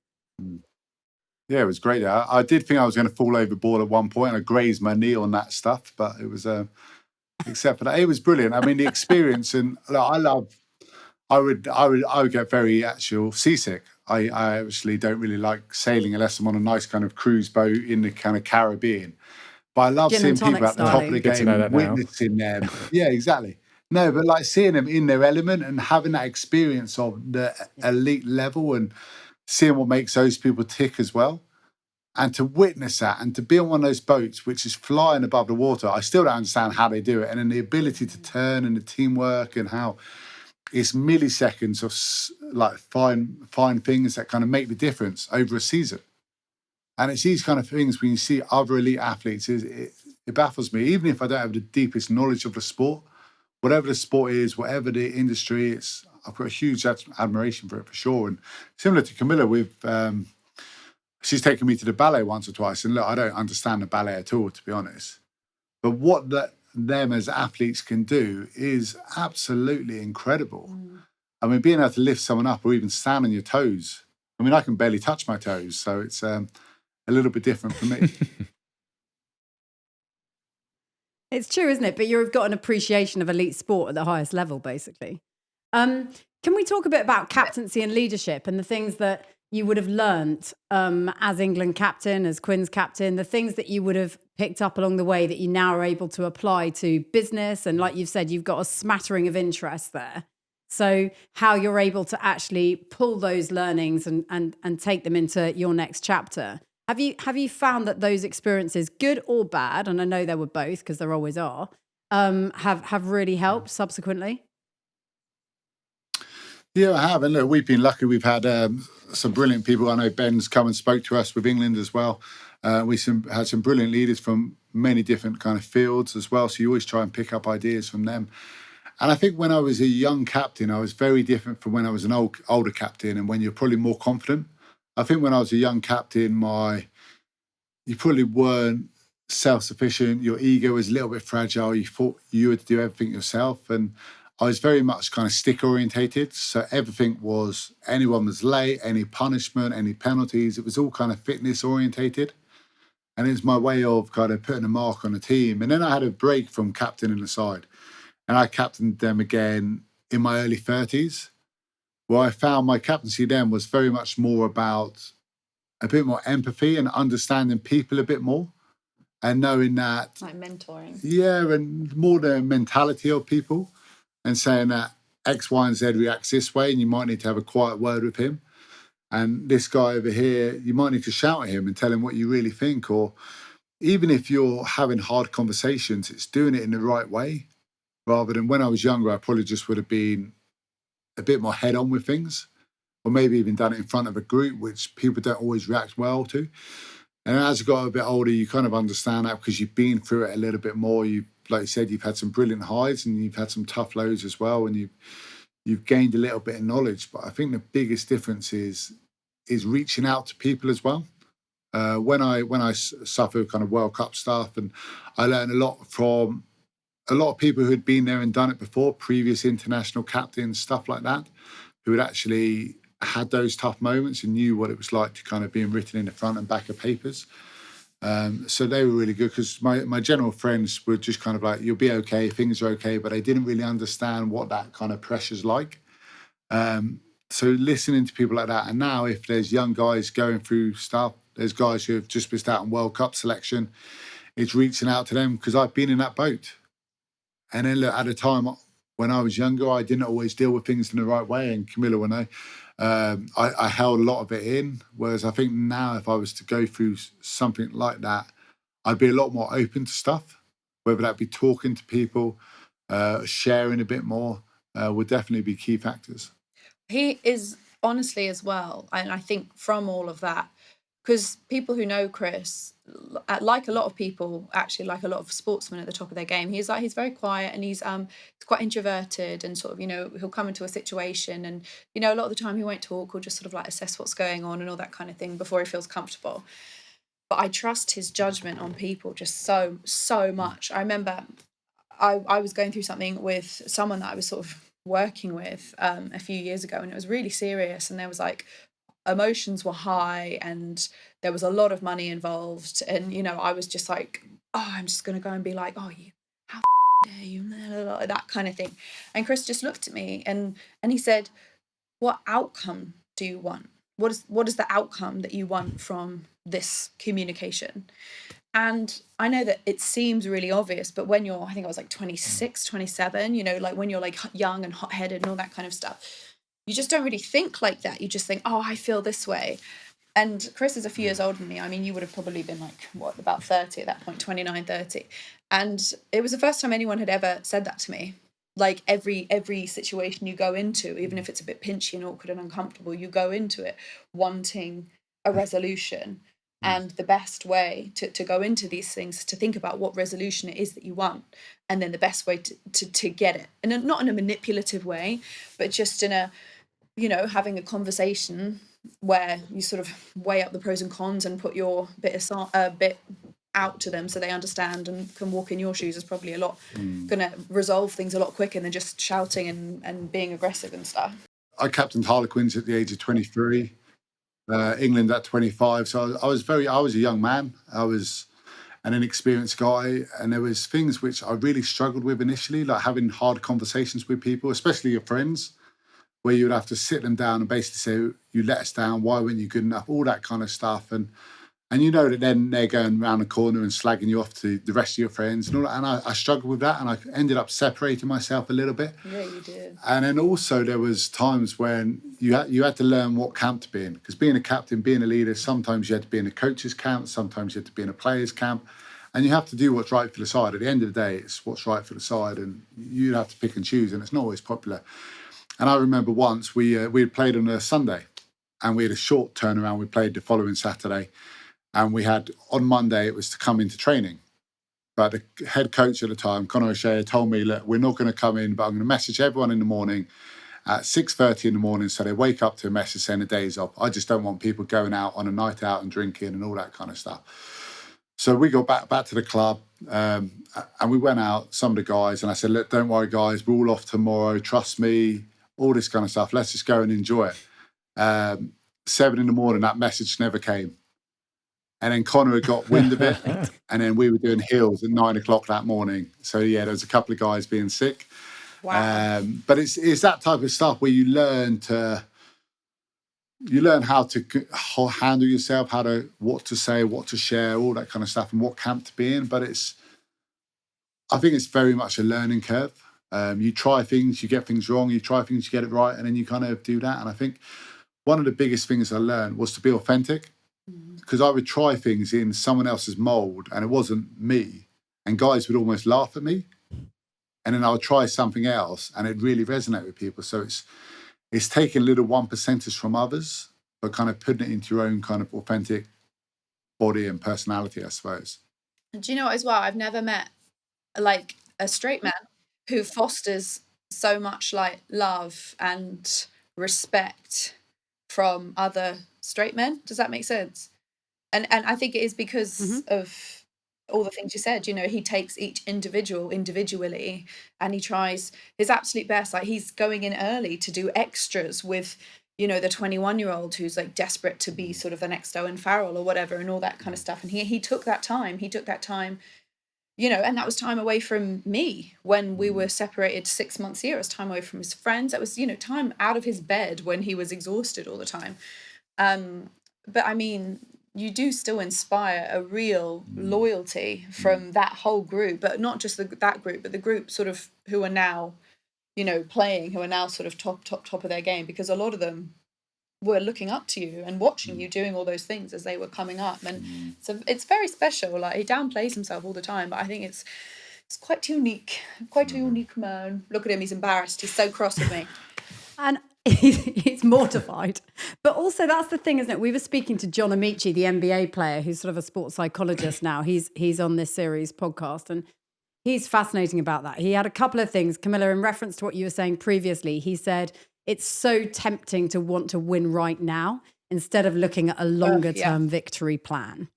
Speaker 3: Yeah, it was great. I did think I was going to fall overboard at one point. I grazed my knee on that stuff, but it was, except for that, it was brilliant. I mean, the experience, and I would get very seasick. I actually don't really like sailing unless I'm on a nice kind of cruise boat in the kind of Caribbean. But I love seeing people at the top of the game and witnessing them. Yeah, exactly. No, but like seeing them in their element and having that experience of the elite level and seeing what makes those people tick as well. And to witness that and to be on one of those boats, which is flying above the water, I still don't understand how they do it. And then the ability to turn and the teamwork and how it's milliseconds of like fine things that kind of make the difference over a season. And it's these kind of things when you see other elite athletes, it baffles me. Even if I don't have the deepest knowledge of the sport, whatever the sport is, whatever the industry, I've got a huge admiration for it for sure. And similar to Camilla, she's taken me to the ballet once or twice. And look, I don't understand the ballet at all, to be honest. But what them as athletes can do is absolutely incredible. I mean, being able to lift someone up or even stand on your toes. I mean, I can barely touch my toes, so it's a little bit different for me.
Speaker 1: It's true, isn't it? But you've got an appreciation of elite sport at the highest level, basically. Can we talk a bit about captaincy and leadership and the things that you would have learnt as England captain, as Quins captain, the things that you would have picked up along the way that you now are able to apply to business? And like you've said, you've got a smattering of interest there. So how you're able to actually pull those learnings and take them into your next chapter. Have you found that those experiences, good or bad, and I know there were both because there always are, have really helped subsequently?
Speaker 3: Yeah, I have. And look, we've been lucky. We've had some brilliant people. I know Ben's come and spoke to us with England as well. We had some brilliant leaders from many different kind of fields as well. So you always try and pick up ideas from them. And I think when I was a young captain, I was very different from when I was an older captain and when you're probably more confident. I think when I was a young captain, you probably weren't self-sufficient. Your ego was a little bit fragile. You thought you had to do everything yourself. And I was very much kind of stick orientated. So everything was, anyone was late, any punishment, any penalties, it was all kind of fitness orientated. And it's my way of kind of putting a mark on the team. And then I had a break from captaining the side. And I captained them again in my early 30s, where I found my captaincy then was very much more about a bit more empathy and understanding people a bit more, and knowing that,
Speaker 4: like mentoring.
Speaker 3: Yeah, and more the mentality of people, and saying that X, Y, and Z reacts this way, and you might need to have a quiet word with him. And this guy over here, you might need to shout at him and tell him what you really think. Or even if you're having hard conversations, it's doing it in the right way. Rather than when I was younger, I probably just would have been a bit more head on with things, or maybe even done it in front of a group, which people don't always react well to. And as you got a bit older, you kind of understand that because you've been through it a little bit more. You, like you said, you've had some brilliant highs and you've had some tough lows as well, and you've gained a little bit of knowledge. But I think the biggest difference is reaching out to people as well. When I suffered kind of World Cup stuff, and I learned a lot from a lot of people who had been there and done it before, previous international captains, stuff like that, who had actually had those tough moments and knew what it was like to kind of being written in the front and back of papers. So they were really good, because my general friends were just kind of like, you'll be okay, things are okay, but they didn't really understand what that kind of pressure's like. So listening to people like that, and now if there's young guys going through stuff, there's guys who have just missed out on World Cup selection, it's reaching out to them, because I've been in that boat. And then look, at a time when I was younger, I didn't always deal with things in the right way, and Camilla will know. I held a lot of it in, whereas I think now if I was to go through something like that, I'd be a lot more open to stuff, whether that be talking to people, sharing a bit more, would definitely be key factors.
Speaker 4: He is, honestly, as well, and I think from all of that, because people who know Chris, like a lot of people, actually, like a lot of sportsmen at the top of their game, he's very quiet, and he's quite introverted, and sort of, he'll come into a situation, and a lot of the time he won't talk, or just sort of like assess what's going on and all that kind of thing before he feels comfortable. But I trust his judgment on people just so much. I remember I was going through something with someone that I was sort of working with a few years ago, and it was really serious, and there was like emotions were high, and there was a lot of money involved, and I was just like, oh, I'm just going to go and be like, oh, you, how dare you, that kind of thing. And Chris just looked at me and he said, what outcome do you want? What is the outcome that you want from this communication? And I know that it seems really obvious, but when I think I was like 26, 27, like when you're like young and hot-headed and all that kind of stuff, you just don't really think like that. You just think, oh, I feel this way. And Chris is a few years older than me. I mean, you would have probably been like, about 30 at that point, 29, 30. And it was the first time anyone had ever said that to me. Like every situation you go into, even if it's a bit pinchy and awkward and uncomfortable, you go into it wanting a resolution. And the best way to go into these things is to think about what resolution it is that you want, and then the best way to get it. And not in a manipulative way, but just in a, having a conversation where you sort of weigh up the pros and cons and put your bit out to them so they understand and can walk in your shoes is probably a lot going to resolve things a lot quicker than just shouting and being aggressive and stuff.
Speaker 3: I captained Harlequins at the age of 23. England at 25. So I was a young man. I was an inexperienced guy, and there was things which I really struggled with initially, like having hard conversations with people, especially your friends, where you would have to sit them down and basically say, you let us down, why weren't you good enough, all that kind of stuff. And that then they're going around the corner and slagging you off to the rest of your friends and all that. And I struggled with that, and I ended up separating myself a little bit.
Speaker 4: Yeah, you did.
Speaker 3: And then also there was times when you had to learn what camp to be in, because being a captain, being a leader, sometimes you had to be in a coach's camp, sometimes you had to be in a player's camp, and you have to do what's right for the side. At the end of the day, it's what's right for the side, and you have to pick and choose, and it's not always popular. And I remember once we had played on a Sunday, and we had a short turnaround. We played the following Saturday. And we had, on Monday, it was to come into training. But the head coach at the time, Conor O'Shea, told me, look, we're not going to come in, but I'm going to message everyone in the morning at 6:30 in the morning so they wake up to a message saying the day's up. I just don't want people going out on a night out and drinking and all that kind of stuff. So we got back to the club and we went out, some of the guys, and I said, look, don't worry, guys, we're all off tomorrow. Trust me, all this kind of stuff. Let's just go and enjoy it. 7 in the morning, that message never came. And then Conor had got wind of it, and then we were doing hills at 9 o'clock that morning. So yeah, there was a couple of guys being sick.
Speaker 4: Wow.
Speaker 3: But it's that type of stuff where you learn how to handle yourself, what to say, what to share, all that kind of stuff, and what camp to be in. But I think it's very much a learning curve. You try things, you get things wrong, you try things, you get it right, and then you kind of do that. And I think one of the biggest things I learned was to be authentic, because I would try things in someone else's mold and it wasn't me, and guys would almost laugh at me. And then I would try something else and it really resonate with people. So it's taking little 1%ers from others, but kind of putting it into your own kind of authentic body and personality, I suppose.
Speaker 4: Do you know what, as well? I've never met like a straight man who fosters so much like love and respect from other straight men. Does that make sense? And I think it is because of all the things you said. You know, he takes each individual individually and he tries his absolute best. Like, he's going in early to do extras with, you know, the 21-year-old who's like desperate to be sort of the next Owen Farrell or whatever, and all that kind of stuff. And he took that time. You know, and that was time away from me when we were separated 6 months a year. It was time away from his friends. That was, you know, time out of his bed when he was exhausted all the time. But I mean, you do still inspire a real loyalty from that whole group, but not just that group, but the group sort of who are now, you know, playing, who are now sort of top of their game, because a lot of them were looking up to you and watching you doing all those things as they were coming up. And so it's very special. Like, he downplays himself all the time, but I think it's quite unique man. Look at him, he's embarrassed, he's so cross with me.
Speaker 1: And he's mortified. But also, that's the thing, isn't it? We were speaking to John Amici, the NBA player, who's sort of a sports psychologist now. He's on this series podcast, and he's fascinating about that. He had a couple of things, Camilla, in reference to what you were saying previously. He said, it's so tempting to want to win right now instead of looking at a longer term victory plan.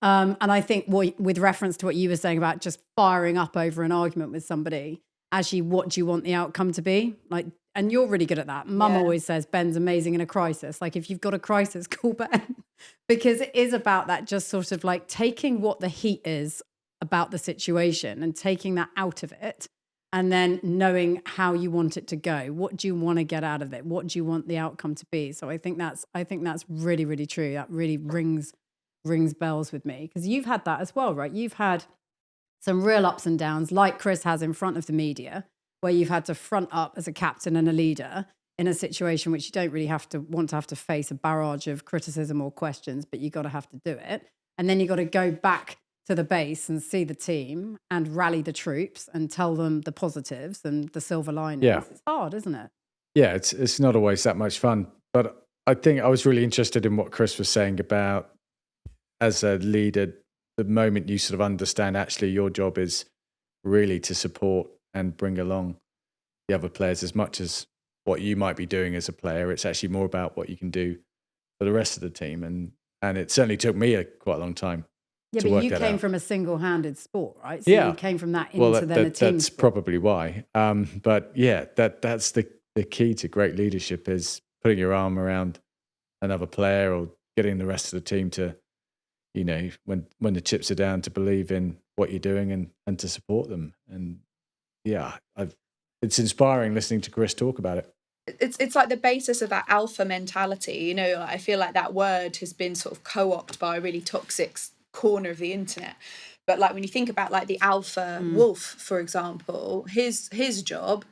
Speaker 1: And I think with reference to what you were saying about just firing up over an argument with somebody, actually, what do you want the outcome to be? Like, and you're really good at that. Mum always says Ben's amazing in a crisis. Like, if you've got a crisis, call Ben. Because it is about that, just sort of like taking what the heat is about the situation and taking that out of it, and then knowing how you want it to go. What do you want to get out of it? What do you want the outcome to be? So I think that's really, really true. That really rings bells with me, because you've had that as well, right? You've had some real ups and downs, like Chris has in front of the media, where you've had to front up as a captain and a leader in a situation which you don't really want to have to face a barrage of criticism or questions, but you got to have to do it. And then you got to go back to the base and see the team and rally the troops and tell them the positives and the silver linings. Yeah. It's hard, isn't it?
Speaker 2: Yeah, it's not always that much fun. But I think I was really interested in what Chris was saying about, as a leader, the moment you sort of understand actually your job is really to support and bring along the other players as much as what you might be doing as a player. It's actually more about what you can do for the rest of the team. And it certainly took me quite a long time.
Speaker 1: Yeah, but you came from a single-handed sport, right? So you came from that into then a team
Speaker 2: that's
Speaker 1: sport.
Speaker 2: Probably why. But yeah, that's the key to great leadership, is putting your arm around another player or getting the rest of the team to, you know, when the chips are down, to believe in what you're doing and to support them. And yeah, it's inspiring listening to Chris talk about it.
Speaker 4: It's like the basis of that alpha mentality. You know, I feel like that word has been sort of co-opted by a really toxic corner of the internet. But like, when you think about like the alpha wolf, for example, his job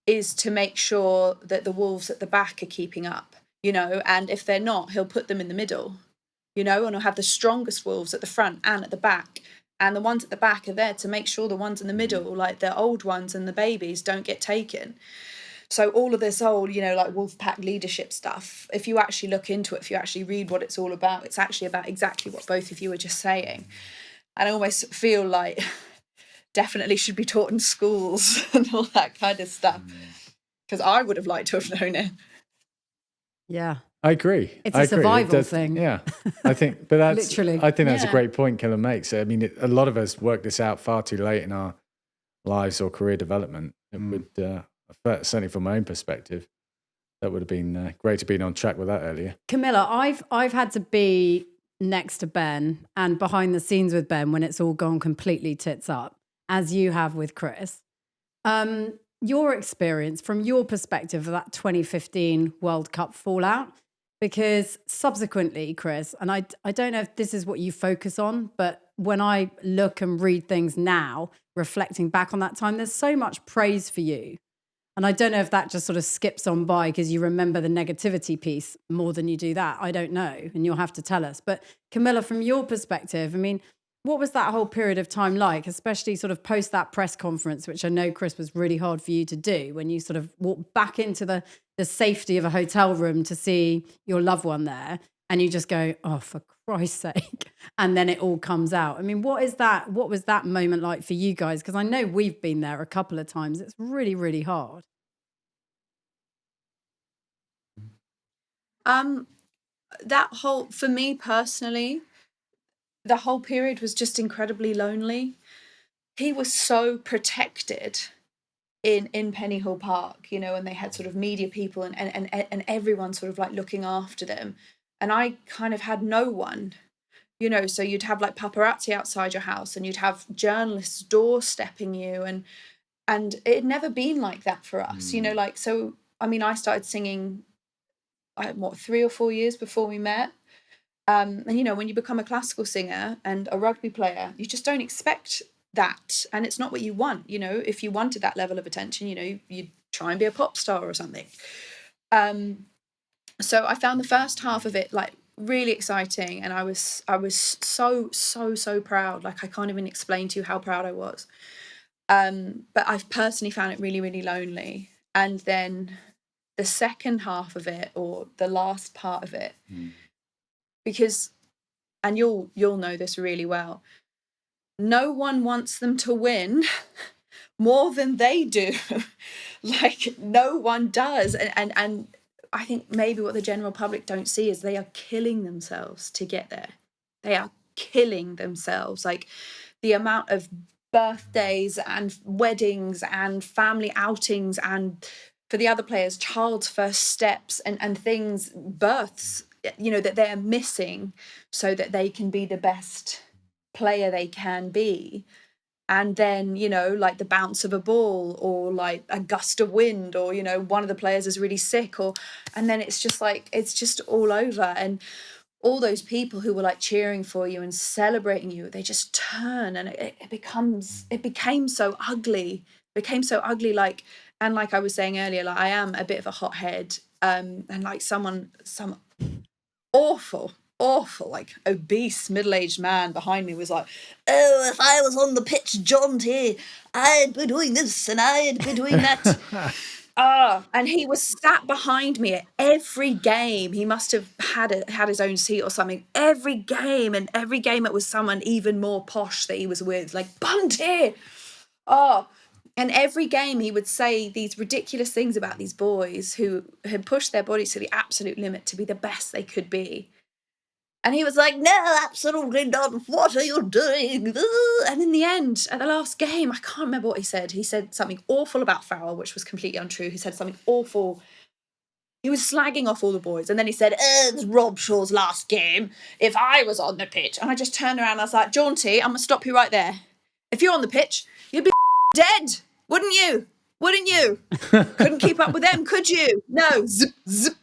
Speaker 4: is to make sure that the wolves at the back are keeping up, you know, and if they're not, he'll put them in the middle, you know, and he'll have the strongest wolves at the front and at the back. And the ones at the back are there to make sure the ones in the middle, like the old ones and the babies, don't get taken. So all of this old, you know, like wolf pack leadership stuff, if you actually look into it, if you actually read what it's all about, it's actually about exactly what both of you were just saying. And I almost feel like definitely should be taught in schools and all that kind of stuff, because I would have liked to have known it.
Speaker 1: Yeah.
Speaker 2: I agree.
Speaker 1: It's a survival thing.
Speaker 2: Yeah, I think, but that's
Speaker 1: literally.
Speaker 2: I think that's a great point Camilla makes. I mean, a lot of us work this out far too late in our lives or career development. It would, certainly from my own perspective, that would have been great to be on track with that earlier.
Speaker 1: Camilla, I've had to be next to Ben and behind the scenes with Ben when it's all gone completely tits up, as you have with Chris. your experience from your perspective of that 2015 World Cup fallout. Because subsequently, Chris, and I don't know if this is what you focus on, but when I look and read things now, reflecting back on that time, there's so much praise for you. And I don't know if that just sort of skips on by because you remember the negativity piece more than you do that. I don't know. And you'll have to tell us. But Camilla, from your perspective, I mean, what was that whole period of time like, especially sort of post that press conference, which I know, Chris, was really hard for you to do when you sort of walked back into the safety of a hotel room to see your loved one there and you just go, oh, for Christ's sake. And then it all comes out. I mean, what was that moment like for you guys? Because I know we've been there a couple of times. It's really, really hard.
Speaker 4: For me personally, the whole period was just incredibly lonely. He was so protected in Pennyhill Park, you know, and they had sort of media people and everyone sort of like looking after them. And I kind of had no one, you know, so you'd have like paparazzi outside your house and you'd have journalists doorstepping you. And it had never been like that for us, you know, like, so, I mean, I started singing, 3 or 4 years before we met. And, you know, when you become a classical singer and a rugby player, you just don't expect that. And it's not what you want. You know, if you wanted that level of attention, you know, you'd try and be a pop star or something. So I found the first half of it like really exciting. And I was so proud. Like, I can't even explain to you how proud I was. But I've personally found it really, really lonely. And then the second half of it, or the last part of it, because, and you'll know this really well, no one wants them to win more than they do. Like, no one does. And I think maybe what the general public don't see is they are killing themselves to get there. They are killing themselves. Like, the amount of birthdays and weddings and family outings, and for the other players, child's first steps and things, births, you know, that they're missing so that they can be the best player they can be. And then, you know, like the bounce of a ball, or like a gust of wind, or, you know, one of the players is really sick, and then it's just like, it's just all over. And all those people who were like cheering for you and celebrating you, they just turn, and it became so ugly. Like, and like I was saying earlier, like, I am a bit of a hothead, and like some awful, like obese middle-aged man behind me was like, oh, if I was on the pitch, Jaunty, I'd be doing this and I'd be doing that. And he was sat behind me at every game. He must have had his own seat or something. Every game it was someone even more posh that he was with, like, Bunty. And every game he would say these ridiculous things about these boys who had pushed their bodies to the absolute limit to be the best they could be. And he was like, no, absolutely not. What are you doing? And in the end, at the last game, I can't remember what he said. He said something awful about Farrell, which was completely untrue. He said something awful. He was slagging off all the boys. And then he said, it's Robshaw's last game. If I was on the pitch. And I just turned around and I was like, Jaunty, I'm going to stop you right there. If you're on the pitch, you'd be dead. Wouldn't you? Couldn't keep up with them, could you? No. Zip, zip.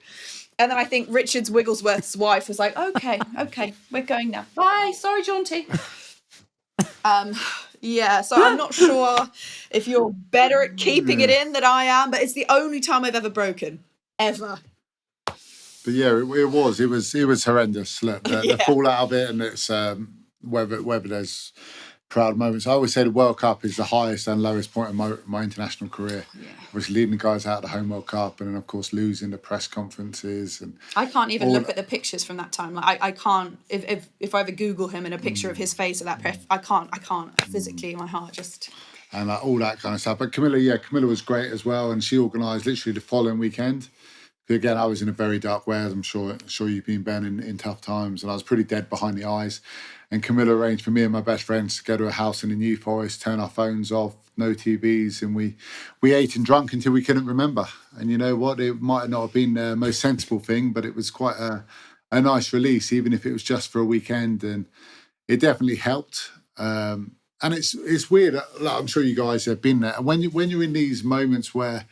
Speaker 4: And then I think Richard Wigglesworth's wife was like, okay, we're going now. Bye, sorry, Jaunty. Yeah, so I'm not sure if you're better at keeping it in than I am, but it's the only time I've ever broken, ever.
Speaker 3: But yeah, it was horrendous. Look, the fallout of it, and it's whether there's proud moments. I always say the World Cup is the highest and lowest point of my international career. Yeah. Was leading the guys out of the home World Cup, and then of course losing the press conferences. And
Speaker 4: I can't even look at the pictures from that time. Like, I can't. If I ever Google him and a picture of his face at that press, I can't physically. My heart just.
Speaker 3: And all that kind of stuff. But Camilla was great as well, and she organised literally the following weekend. Again, I was in a very dark way, as I'm sure you've been, Ben, in tough times, and I was pretty dead behind the eyes. And Camilla arranged for me and my best friends to go to a house in the New Forest, turn our phones off, no TVs, and we ate and drank until we couldn't remember. And you know what? It might not have been the most sensible thing, but it was quite a nice release, even if it was just for a weekend. And it definitely helped. And it's weird. Like, I'm sure you guys have been there. And when you're in these moments where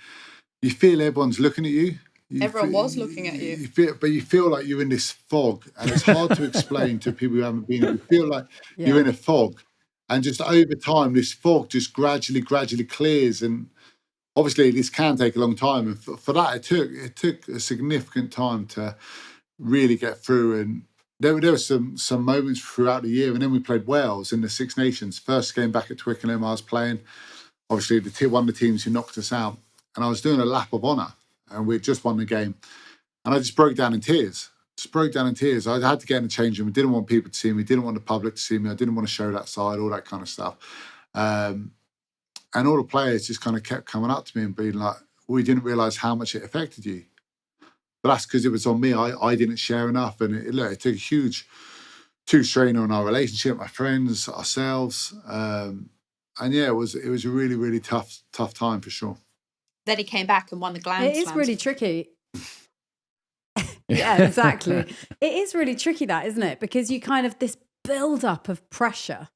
Speaker 3: you feel everyone's looking at you,
Speaker 4: Everyone was looking at you.
Speaker 3: You feel like you're in this fog, and it's hard to explain to people who haven't been. You feel like you're in a fog, and just over time, this fog just gradually clears. And obviously, this can take a long time. And for that, it took a significant time to really get through. And there were some moments throughout the year, and then we played Wales in the Six Nations. First game back at Twickenham, I was playing. Obviously, one of the teams who knocked us out, and I was doing a lap of honour. And we'd just won the game. And I just broke down in tears. I had to get in the change room. I didn't want people to see me. Didn't want the public to see me. I didn't want to show that side, all that kind of stuff. And all the players just kind of kept coming up to me and being like, we didn't realise how much it affected you. But that's because it was on me. I didn't share enough. And it took a huge strain on our relationship, my friends, ourselves. And yeah, it was a really, really tough time for sure.
Speaker 4: Then he came back and won the Grand
Speaker 1: It is
Speaker 4: Slams.
Speaker 1: really tricky. Yeah, exactly. It is really tricky, that, isn't it? Because you kind of, this build up of pressure,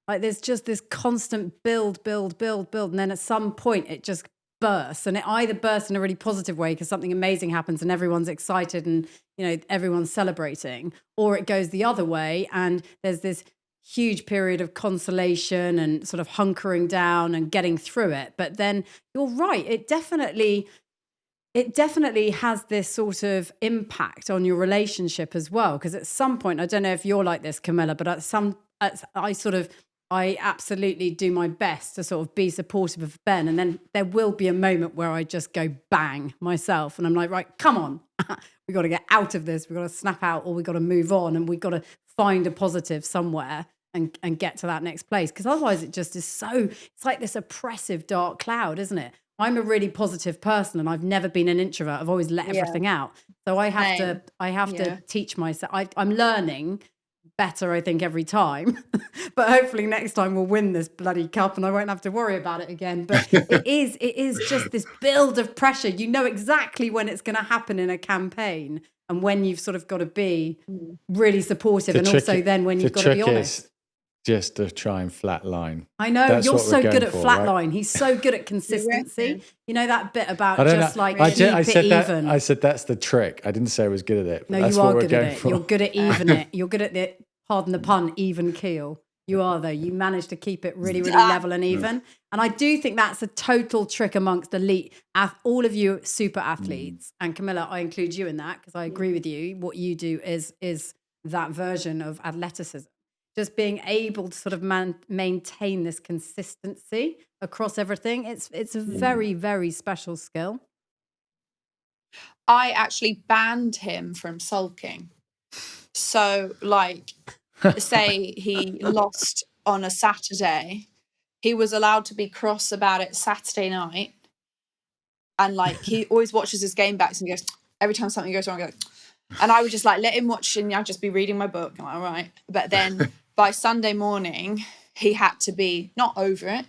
Speaker 1: like there's just this constant build. And then at some point it just bursts, and it either bursts in a really positive way because something amazing happens and everyone's excited and, everyone's celebrating, or it goes the other way and there's this huge period of consolation and sort of hunkering down and getting through it. But then you're right, it definitely has this sort of impact on your relationship as well, because at some point, I don't know if you're like this, Camilla, but I absolutely do my best to sort of be supportive of Ben, and then there will be a moment where I just go bang myself and I'm like, right, come on, we got to get out of this, we got to snap out, or we got to move on, and we got to find a positive somewhere and get to that next place, because otherwise it just is it's like this oppressive dark cloud, isn't it? I'm a really positive person and I've never been an introvert. I've always let everything out. So I have to teach myself. I'm learning better, I think, every time. But hopefully next time we'll win this bloody cup and I won't have to worry about it again. But it is just this build of pressure. You know exactly when it's going to happen in a campaign and when you've sort of got to be really supportive, and also then when you've got to be honest.
Speaker 2: Just to try and flatline.
Speaker 1: I know.
Speaker 2: That's
Speaker 1: you're so good at flatline.
Speaker 2: Right?
Speaker 1: He's so good at consistency. You know that bit about
Speaker 2: I said that's the trick. I didn't say I was good at it.
Speaker 1: No,
Speaker 2: that's
Speaker 1: you are
Speaker 2: what
Speaker 1: good at it. You're good at even it. You're good at the, pardon the pun, even keel. You are, though. You manage to keep it really, really level and even. And I do think that's a total trick amongst elite, all of you super athletes. And Camilla, I include you in that because I agree with you. What you do is that version of athleticism. Just being able to sort of maintain this consistency across everything. It's a very, very special skill.
Speaker 4: I actually banned him from sulking. So, say he lost on a Saturday, he was allowed to be cross about it Saturday night. And, he always watches his game backs and goes, every time something goes wrong, I go, and I would just, let him watch and I'd just be reading my book. I'm like, all right. But then by Sunday morning, he had to be not over it,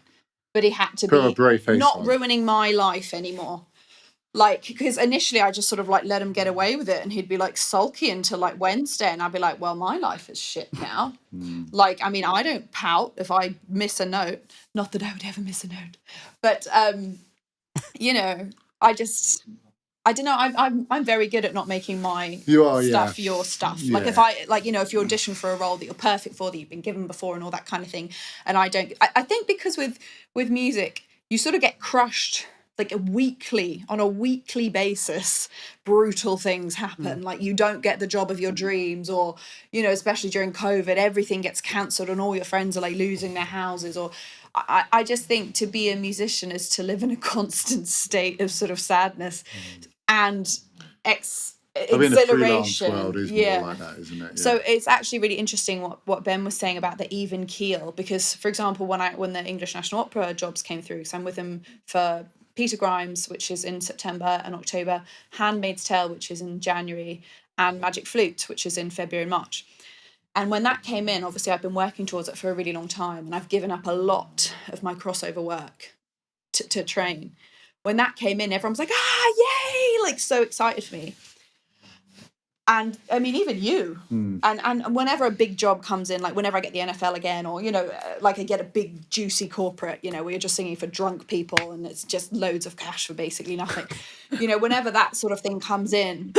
Speaker 4: but he had to be not ruining my life anymore. Because initially I just sort of let him get away with it, and he'd be sulky until Wednesday, and I'd be like, well, my life is shit now. I don't pout if I miss a note. Not that I would ever miss a note, but I don't know. I'm very good at not making my stuff your stuff. Yeah. If if you audition for a role that you're perfect for, that you've been given before, and all that kind of thing, and I don't. I think because with music, you sort of get crushed. On a weekly basis, brutal things happen. You don't get the job of your dreams, or especially during COVID, everything gets cancelled, and all your friends are losing their houses. Or I just think to be a musician is to live in a constant state of sort of sadness. And exhilaration.
Speaker 3: World is more like that, isn't it? Yeah.
Speaker 4: So it's actually really interesting what Ben was saying about the even keel, because, for example, when the English National Opera jobs came through, because I'm with him for Peter Grimes, which is in September and October, Handmaid's Tale, which is in January, and Magic Flute, which is in February and March. And when that came in, obviously I've been working towards it for a really long time, and I've given up a lot of my crossover work to train. When that came in, everyone was like, yay, so excited for me. And I mean, even you, and whenever a big job comes in, like whenever I get the NFL again, or, you know, like I get a big juicy corporate, you know, where you're just singing for drunk people and it's just loads of cash for basically nothing. You know, whenever that sort of thing comes in,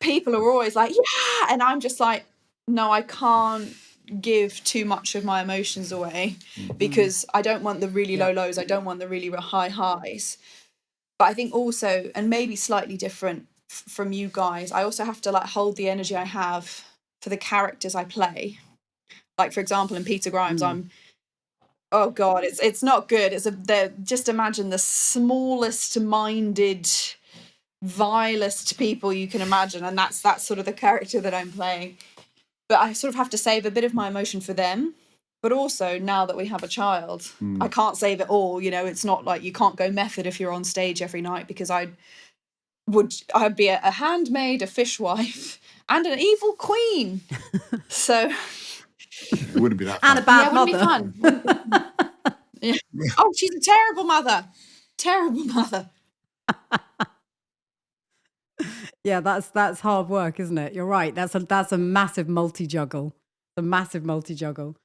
Speaker 4: people are always like, yeah. And I'm just like, no, I can't give too much of my emotions away because I don't want the really low lows. I don't want the really high highs. But I think also, and maybe slightly different from you guys, I also have to like hold the energy I have for the characters I play. Like, for example, in Peter Grimes, I'm, oh God, it's not good. They're just imagine the smallest minded, vilest people you can imagine. And that's sort of the character that I'm playing. But I sort of have to save a bit of my emotion for them. But also, now that we have a child, I can't save it all. You know, it's not like you can't go method if you're on stage every night, because I'd be a handmaid, a fishwife, and an evil queen. So
Speaker 3: It wouldn't be that fun.
Speaker 1: And a bad
Speaker 4: wouldn't
Speaker 1: mother.
Speaker 4: be fun. Yeah. Oh, she's a terrible mother. Terrible mother.
Speaker 1: Yeah, that's hard work, isn't it? You're right. That's a massive multi-juggle. A massive multi-juggle.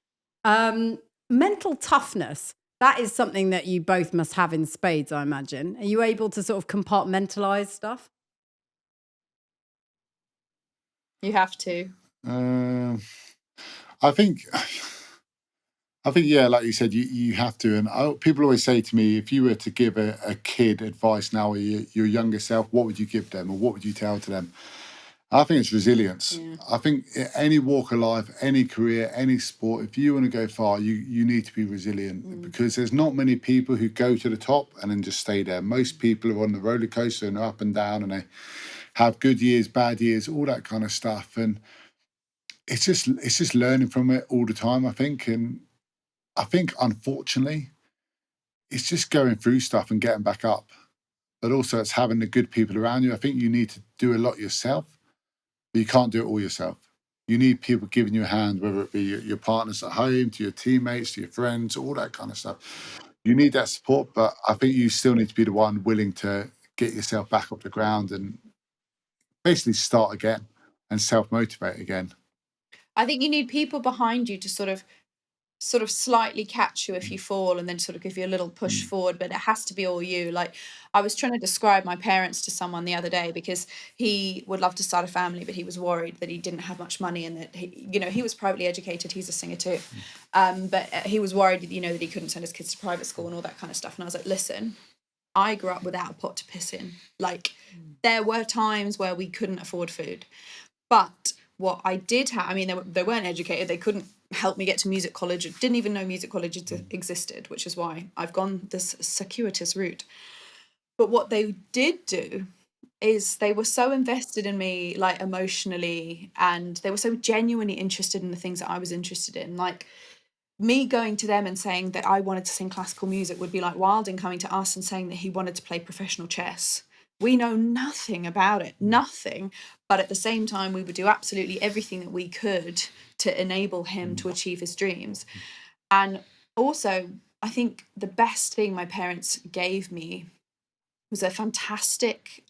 Speaker 1: Mental toughness. That is something that you both must have in spades, I imagine. Are you able to sort of compartmentalize stuff?
Speaker 4: You have to.
Speaker 3: I think, yeah, like you said, you have to. And people always say to me, if you were to give a kid advice now, or your younger self, what would you give them, or what would you tell to them? I think it's resilience.
Speaker 4: Yeah.
Speaker 3: I think any walk of life, any career, any sport, if you want to go far, you need to be resilient, because there's not many people who go to the top and then just stay there. Most people are on the roller coaster and are up and down, and they have good years, bad years, all that kind of stuff. And it's just learning from it all the time, I think. And I think, unfortunately, it's just going through stuff and getting back up. But also it's having the good people around you. I think you need to do a lot yourself, but you can't do it all yourself. You need people giving you a hand, whether it be your partners at home, to your teammates, to your friends, all that kind of stuff. You need that support, but I think you still need to be the one willing to get yourself back off the ground and basically start again and self-motivate again.
Speaker 4: I think you need people behind you to sort of slightly catch you if you fall, and then sort of give you a little push forward, but it has to be all you. Like, I was trying to describe my parents to someone the other day, because he would love to start a family, but he was worried that he didn't have much money, and that he was privately educated, he's a singer too, but he was worried, that he couldn't send his kids to private school and all that kind of stuff. And I was like, listen, I grew up without a pot to piss in. Like, there were times where we couldn't afford food, but what I did have, I mean, they weren't educated, they couldn't help me get to music college, didn't even know music college existed, which is why I've gone this circuitous route. But what they did do is they were so invested in me, like, emotionally, and they were so genuinely interested in the things that I was interested in. Like, me going to them and saying that I wanted to sing classical music would be like Wilding coming to us and saying that he wanted to play professional chess. We know nothing about it, nothing. But at the same time, we would do absolutely everything that we could to enable him to achieve his dreams. And also, I think the best thing my parents gave me was a fantastic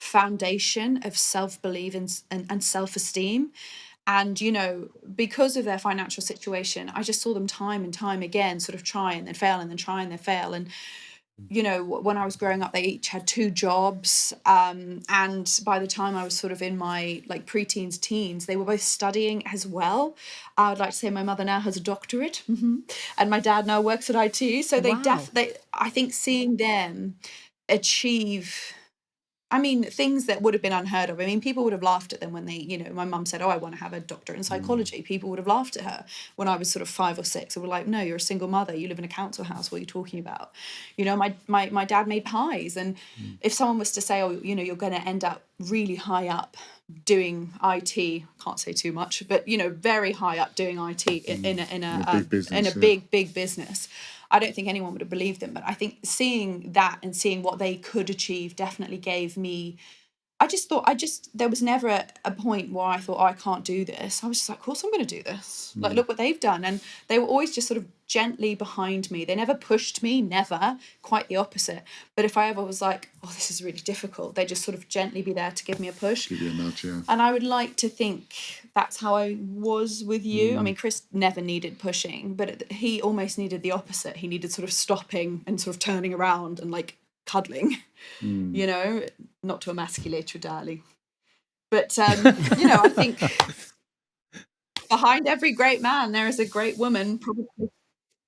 Speaker 4: foundation of self-belief and self-esteem. And, because of their financial situation, I just saw them time and time again sort of try and then fail and then try and then fail. And when I was growing up, they each had 2 jobs. And by the time I was sort of in my like preteens, teens, they were both studying as well. I would like to say my mother now has a doctorate, and my dad now works at IT. So I think seeing them achieve, I mean, things that would have been unheard of. I mean, people would have laughed at them when they, my mum said, oh, I want to have a doctorate in psychology. People would have laughed at her when I was sort of 5 or 6. They were like, no, you're a single mother. You live in a council house. What are you talking about? My dad made pies. And if someone was to say, oh, you're going to end up really high up doing IT, can't say too much, but, very high up doing IT in a big business. I don't think anyone would have believed them, but I think seeing that and seeing what they could achieve definitely gave me, there was never a point where I thought, oh, I can't do this. I was just like, of course I'm going to do this. Like, look what they've done. And they were always just sort of gently behind me. They never pushed me, never, quite the opposite. But if I ever was like, oh, this is really difficult, they just sort of gently be there to give me a push.
Speaker 3: Give you a nudge, yeah.
Speaker 4: And I would like to think that's how I was with you. I mean, Chris never needed pushing, but he almost needed the opposite. He needed sort of stopping and sort of turning around and like cuddling, you know, not to emasculate you, darling. But, you know, I think behind every great man, there is a great woman, probably.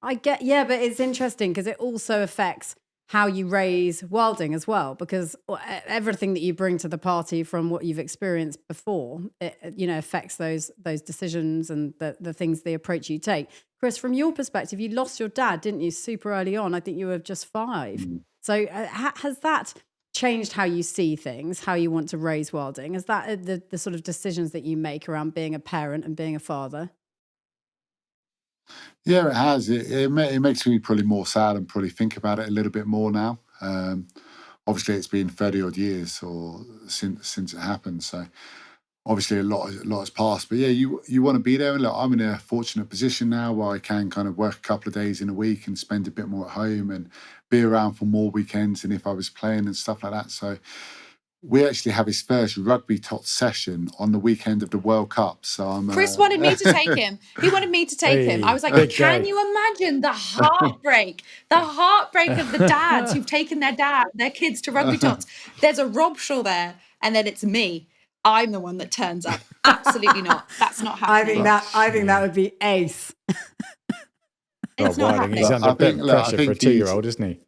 Speaker 1: but it's interesting because it also affects how you raise Wilding as well, because everything that you bring to the party from what you've experienced before, it, you know, affects those decisions and the things, the approach you take. Chris, from your perspective, you lost your dad, didn't you, super early on? I think you were just 5. So has that changed how you see things, how you want to raise Wilding? Is that the sort of decisions that you make around being a parent and being a father?
Speaker 3: Yeah, it has. It makes me probably more sad and probably think about it a little bit more now. Obviously, it's been 30 odd years or since it happened. So obviously a lot has passed. But yeah, you want to be there. And look, I'm in a fortunate position now where I can kind of work a couple of days in a week and spend a bit more at home and be around for more weekends than if I was playing and stuff like that. So we actually have his first rugby tot session on the weekend of the World Cup. So
Speaker 4: Chris wanted me to take him. He wanted me to take him. I was like, can you imagine the heartbreak of the dads who've taken their kids to rugby tots? There's a Robshaw there, and then it's me. I'm the one that turns up. Absolutely not. That's not happening.
Speaker 1: I think that would be ace.
Speaker 4: It's not happening.
Speaker 2: He's under a bit of pressure for a 2-year-old, isn't he?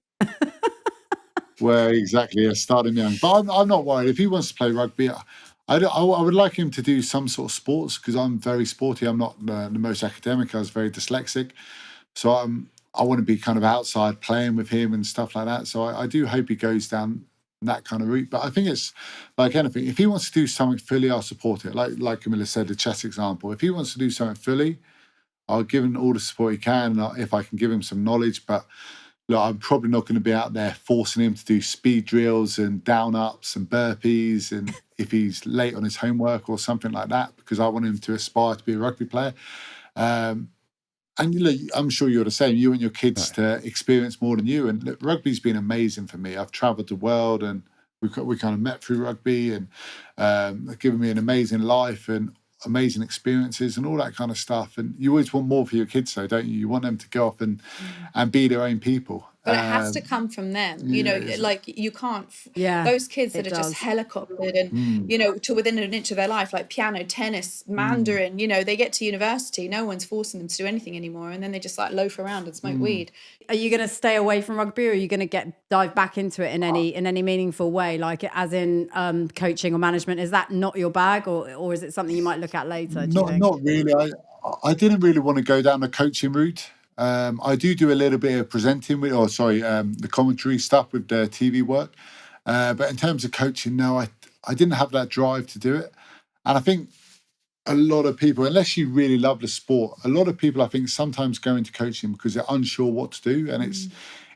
Speaker 3: Well, exactly. Yeah, starting young. But I'm not worried. If he wants to play rugby, I would like him to do some sort of sports because I'm very sporty. I'm not the most academic. I was very dyslexic. So I want to be kind of outside playing with him and stuff like that. So I do hope he goes down that kind of route. But I think it's like anything. If he wants to do something fully, I'll support it. Like Camilla said, the chess example. If he wants to do something fully, I'll give him all the support he can if I can give him some knowledge. But look, I'm probably not going to be out there forcing him to do speed drills and down ups and burpees and if he's late on his homework or something like that, because I want him to aspire to be a rugby player. And look, I'm sure you're the same. You want your kids to experience more than you. And look, rugby's been amazing for me. I've travelled the world and we kind of met through rugby and given me an amazing life and amazing experiences and all that kind of stuff. And you always want more for your kids, though, don't you? You want them to go off and be their own people.
Speaker 4: But it has to come from them, you know, like you can't, those kids that are just helicoptered and, you know, to within an inch of their life, like piano, tennis, Mandarin, you know, they get to university, no one's forcing them to do anything anymore. And then they just like loaf around and smoke weed.
Speaker 1: Are you going to stay away from rugby or are you going to dive back into it in any meaningful way, like as in coaching or management? Is that not your bag or is it something you might look at later?
Speaker 3: Not really. I didn't really want to go down the coaching route. I do a little bit of presenting the commentary stuff with the TV work. But in terms of coaching, no, I didn't have that drive to do it. And I think a lot of people, unless you really love the sport, a lot of people, I think, sometimes go into coaching because they're unsure what to do. And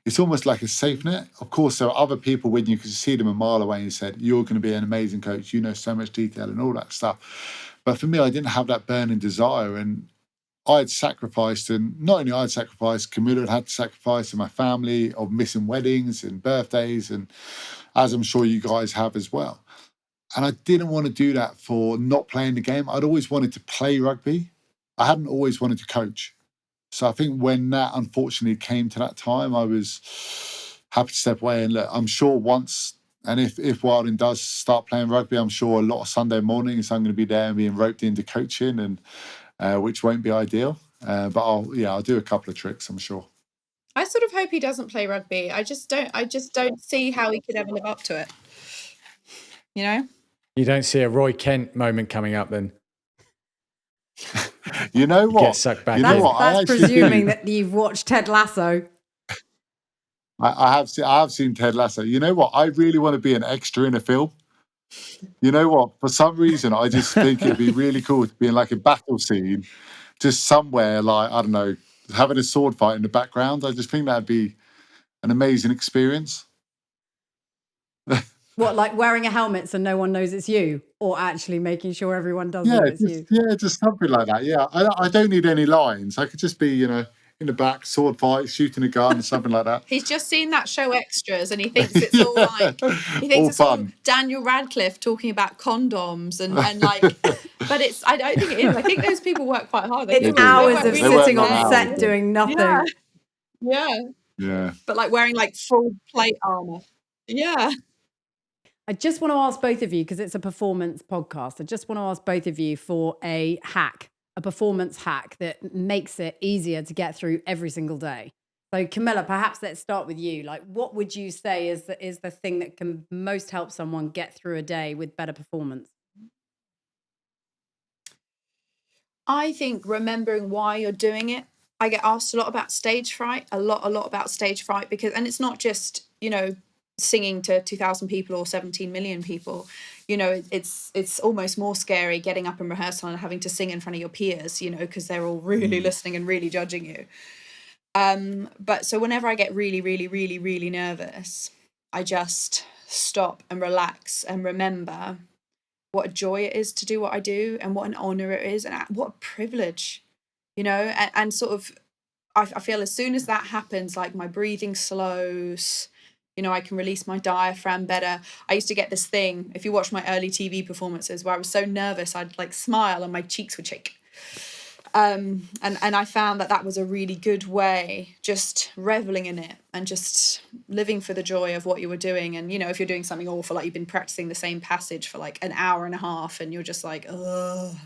Speaker 3: it's almost like a safe net. Of course, there are other people when you can see them a mile away and you said, you're going to be an amazing coach. You know so much detail and all that stuff. But for me, I didn't have that burning desire. And I had sacrificed, and not only I had sacrificed, Camilla had to sacrifice, and my family of missing weddings and birthdays, and as I'm sure you guys have as well. And I didn't want to do that for not playing the game. I'd always wanted to play rugby. I hadn't always wanted to coach. So I think when that unfortunately came to that time, I was happy to step away. And look, I'm sure once, and if Wilding does start playing rugby, I'm sure a lot of Sunday mornings I'm going to be there and being roped into coaching, and which won't be ideal. But I'll do a couple of tricks, I'm sure.
Speaker 4: I sort of hope he doesn't play rugby. I just don't see how he could ever live up to it. You know?
Speaker 2: You don't see a Roy Kent moment coming up then?
Speaker 3: You know what?
Speaker 2: Get sucked back.
Speaker 1: That's presuming that you've watched Ted Lasso.
Speaker 3: I have seen Ted Lasso. You know what? I really want to be an extra in a film. You know what? For some reason, I just think it'd be really cool to be in like a battle scene, just somewhere like, I don't know, having a sword fight in the background. I just think that'd be an amazing experience.
Speaker 1: What, like wearing a helmet so no one knows it's you, or actually making sure everyone does know it's you?
Speaker 3: Yeah, just something like that. Yeah, I don't need any lines. I could just be, in the back, sword fight, shooting a gun, something like that.
Speaker 4: He's just seen that show Extras, and he thinks it's all like all Daniel Radcliffe talking about condoms and like. But I don't think it is. I think those people work quite hard.
Speaker 1: It's hours of sitting on set doing nothing.
Speaker 3: Yeah.
Speaker 4: But like wearing like full plate armor. Yeah.
Speaker 1: I just want to ask both of you, because it's a performance podcast, I just want to ask both of you for a performance hack that makes it easier to get through every single day. So Camilla, perhaps let's start with you. Like, what would you say is the thing that can most help someone get through a day with better performance?
Speaker 4: I think remembering why you're doing it. I get asked a lot about stage fright, a lot about stage fright, because, and it's not just, singing to 2,000 people or 17 million people. It's almost more scary getting up in rehearsal and having to sing in front of your peers, because they're all really listening and really judging you. But so whenever I get really, really, really, really nervous, I just stop and relax and remember what a joy it is to do what I do, and what an honor it is, and what a privilege, and sort of, I feel as soon as that happens, like my breathing slows, I can release my diaphragm better. I used to get this thing, if you watch my early TV performances, where I was so nervous, I'd like smile and my cheeks would shake. And I found that was a really good way, just reveling in it and just living for the joy of what you were doing. And, if you're doing something awful, like you've been practicing the same passage for like an hour and a half and you're just like, ugh,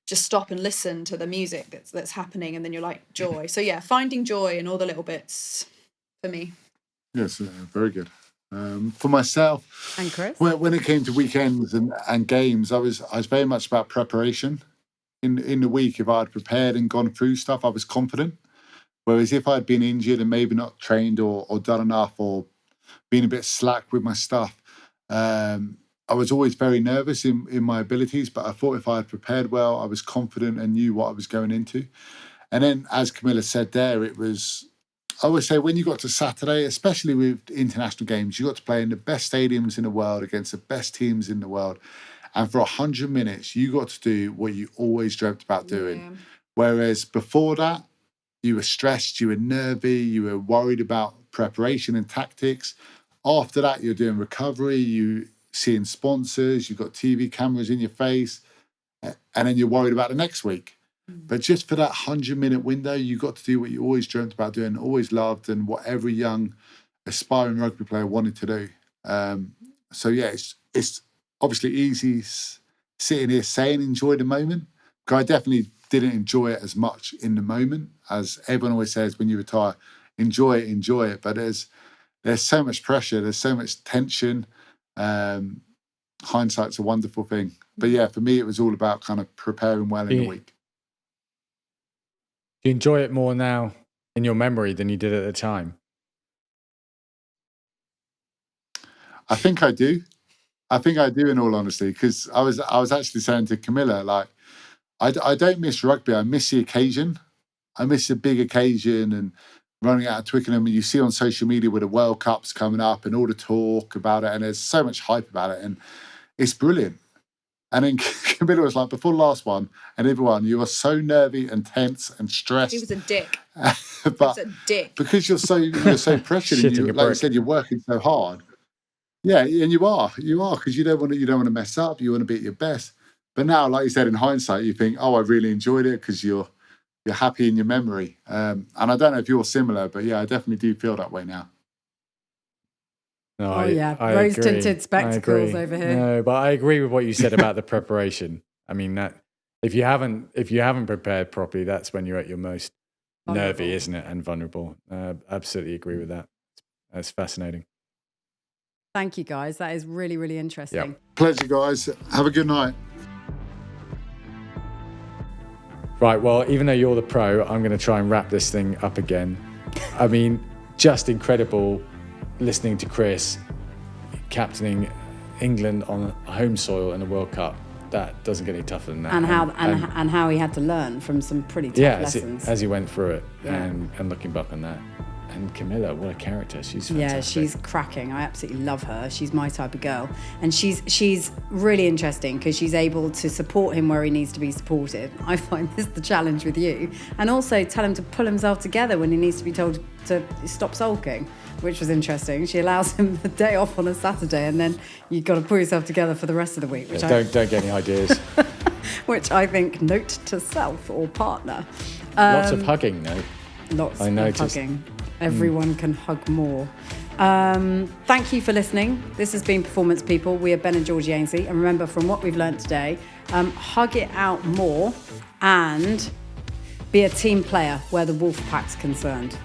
Speaker 4: just stop and listen to the music that's happening. And then you're like, joy. So yeah, finding joy in all the little bits for me.
Speaker 3: Yes, very good. For myself,
Speaker 1: and Chris,
Speaker 3: when it came to weekends and games, I was very much about preparation. In the week, if I had prepared and gone through stuff, I was confident. Whereas if I'd been injured and maybe not trained or done enough or been a bit slack with my stuff, I was always very nervous in my abilities. But I thought if I had prepared well, I was confident and knew what I was going into. And then, as Camilla said there, I always say when you got to Saturday, especially with international games, you got to play in the best stadiums in the world against the best teams in the world. And for 100 minutes, you got to do what you always dreamt about doing. Yeah. Whereas before that, you were stressed, you were nervy, you were worried about preparation and tactics. After that, you're doing recovery, you seeing sponsors, you've got TV cameras in your face, and then you're worried about the next week. But just for that 100-minute window, you got to do what you always dreamt about doing, always loved, and what every young aspiring rugby player wanted to do. So yeah, it's obviously easy sitting here saying enjoy the moment, because I definitely didn't enjoy it as much in the moment. As everyone always says, when you retire, enjoy it. But there's so much pressure, there's so much tension. Hindsight's a wonderful thing. But yeah, for me, it was all about kind of preparing well in the week.
Speaker 2: Do you enjoy it more now in your memory than you did at the time?
Speaker 3: I think I do. In all honesty, because I was actually saying to Camilla, like, I don't miss rugby. I miss the occasion. I miss the big occasion and running out of Twickenham. And you see on social media with the World Cup's coming up and all the talk about it. And there's so much hype about it. And it's brilliant. And then Camilla was like, before the last one, and everyone, you are so nervy and tense and stressed.
Speaker 4: He was a dick.
Speaker 3: But because you're so pressured, and you, like you said, you're working so hard. Yeah, and you are because you don't want to mess up. You want to be at your best. But now, like you said, in hindsight, you think, oh, I really enjoyed it because you're happy in your memory. And I don't know if you're similar, but yeah, I definitely do feel that way now.
Speaker 2: No,
Speaker 1: I rose-tinted spectacles over here.
Speaker 2: No, but I agree with what you said about the preparation. I mean, that if you haven't prepared properly, that's when you're at your most nervy, isn't it? And vulnerable. Absolutely agree with that. That's fascinating.
Speaker 1: Thank you, guys. That is really, really interesting.
Speaker 3: Yep. Pleasure, guys. Have a good night.
Speaker 2: Right, well, even though you're the pro, I'm going to try and wrap this thing up again. I mean, just incredible listening to Chris captaining England on home soil in the World Cup. That doesn't get any tougher than that.
Speaker 1: And how he had to learn from some pretty tough lessons.
Speaker 2: As he went through it and looking back on that. And Camilla, what a character. She's fantastic.
Speaker 1: Yeah, she's cracking. I absolutely love her. She's my type of girl. And she's really interesting because she's able to support him where he needs to be supported. I find this the challenge with you. And also tell him to pull himself together when he needs to be told to stop sulking, which was interesting. She allows him the day off on a Saturday, and then you've got to pull yourself together for the rest of the week. Which
Speaker 2: Don't get any ideas.
Speaker 1: Which I think, note to self or partner.
Speaker 2: Lots of hugging, though.
Speaker 1: Lots
Speaker 2: I
Speaker 1: of
Speaker 2: noticed.
Speaker 1: hugging. Everyone can hug more. Thank you for listening. This has been Performance People. We are Ben and Georgie Ainsley. And remember, from what we've learned today, hug it out more and be a team player where the wolf pack's concerned.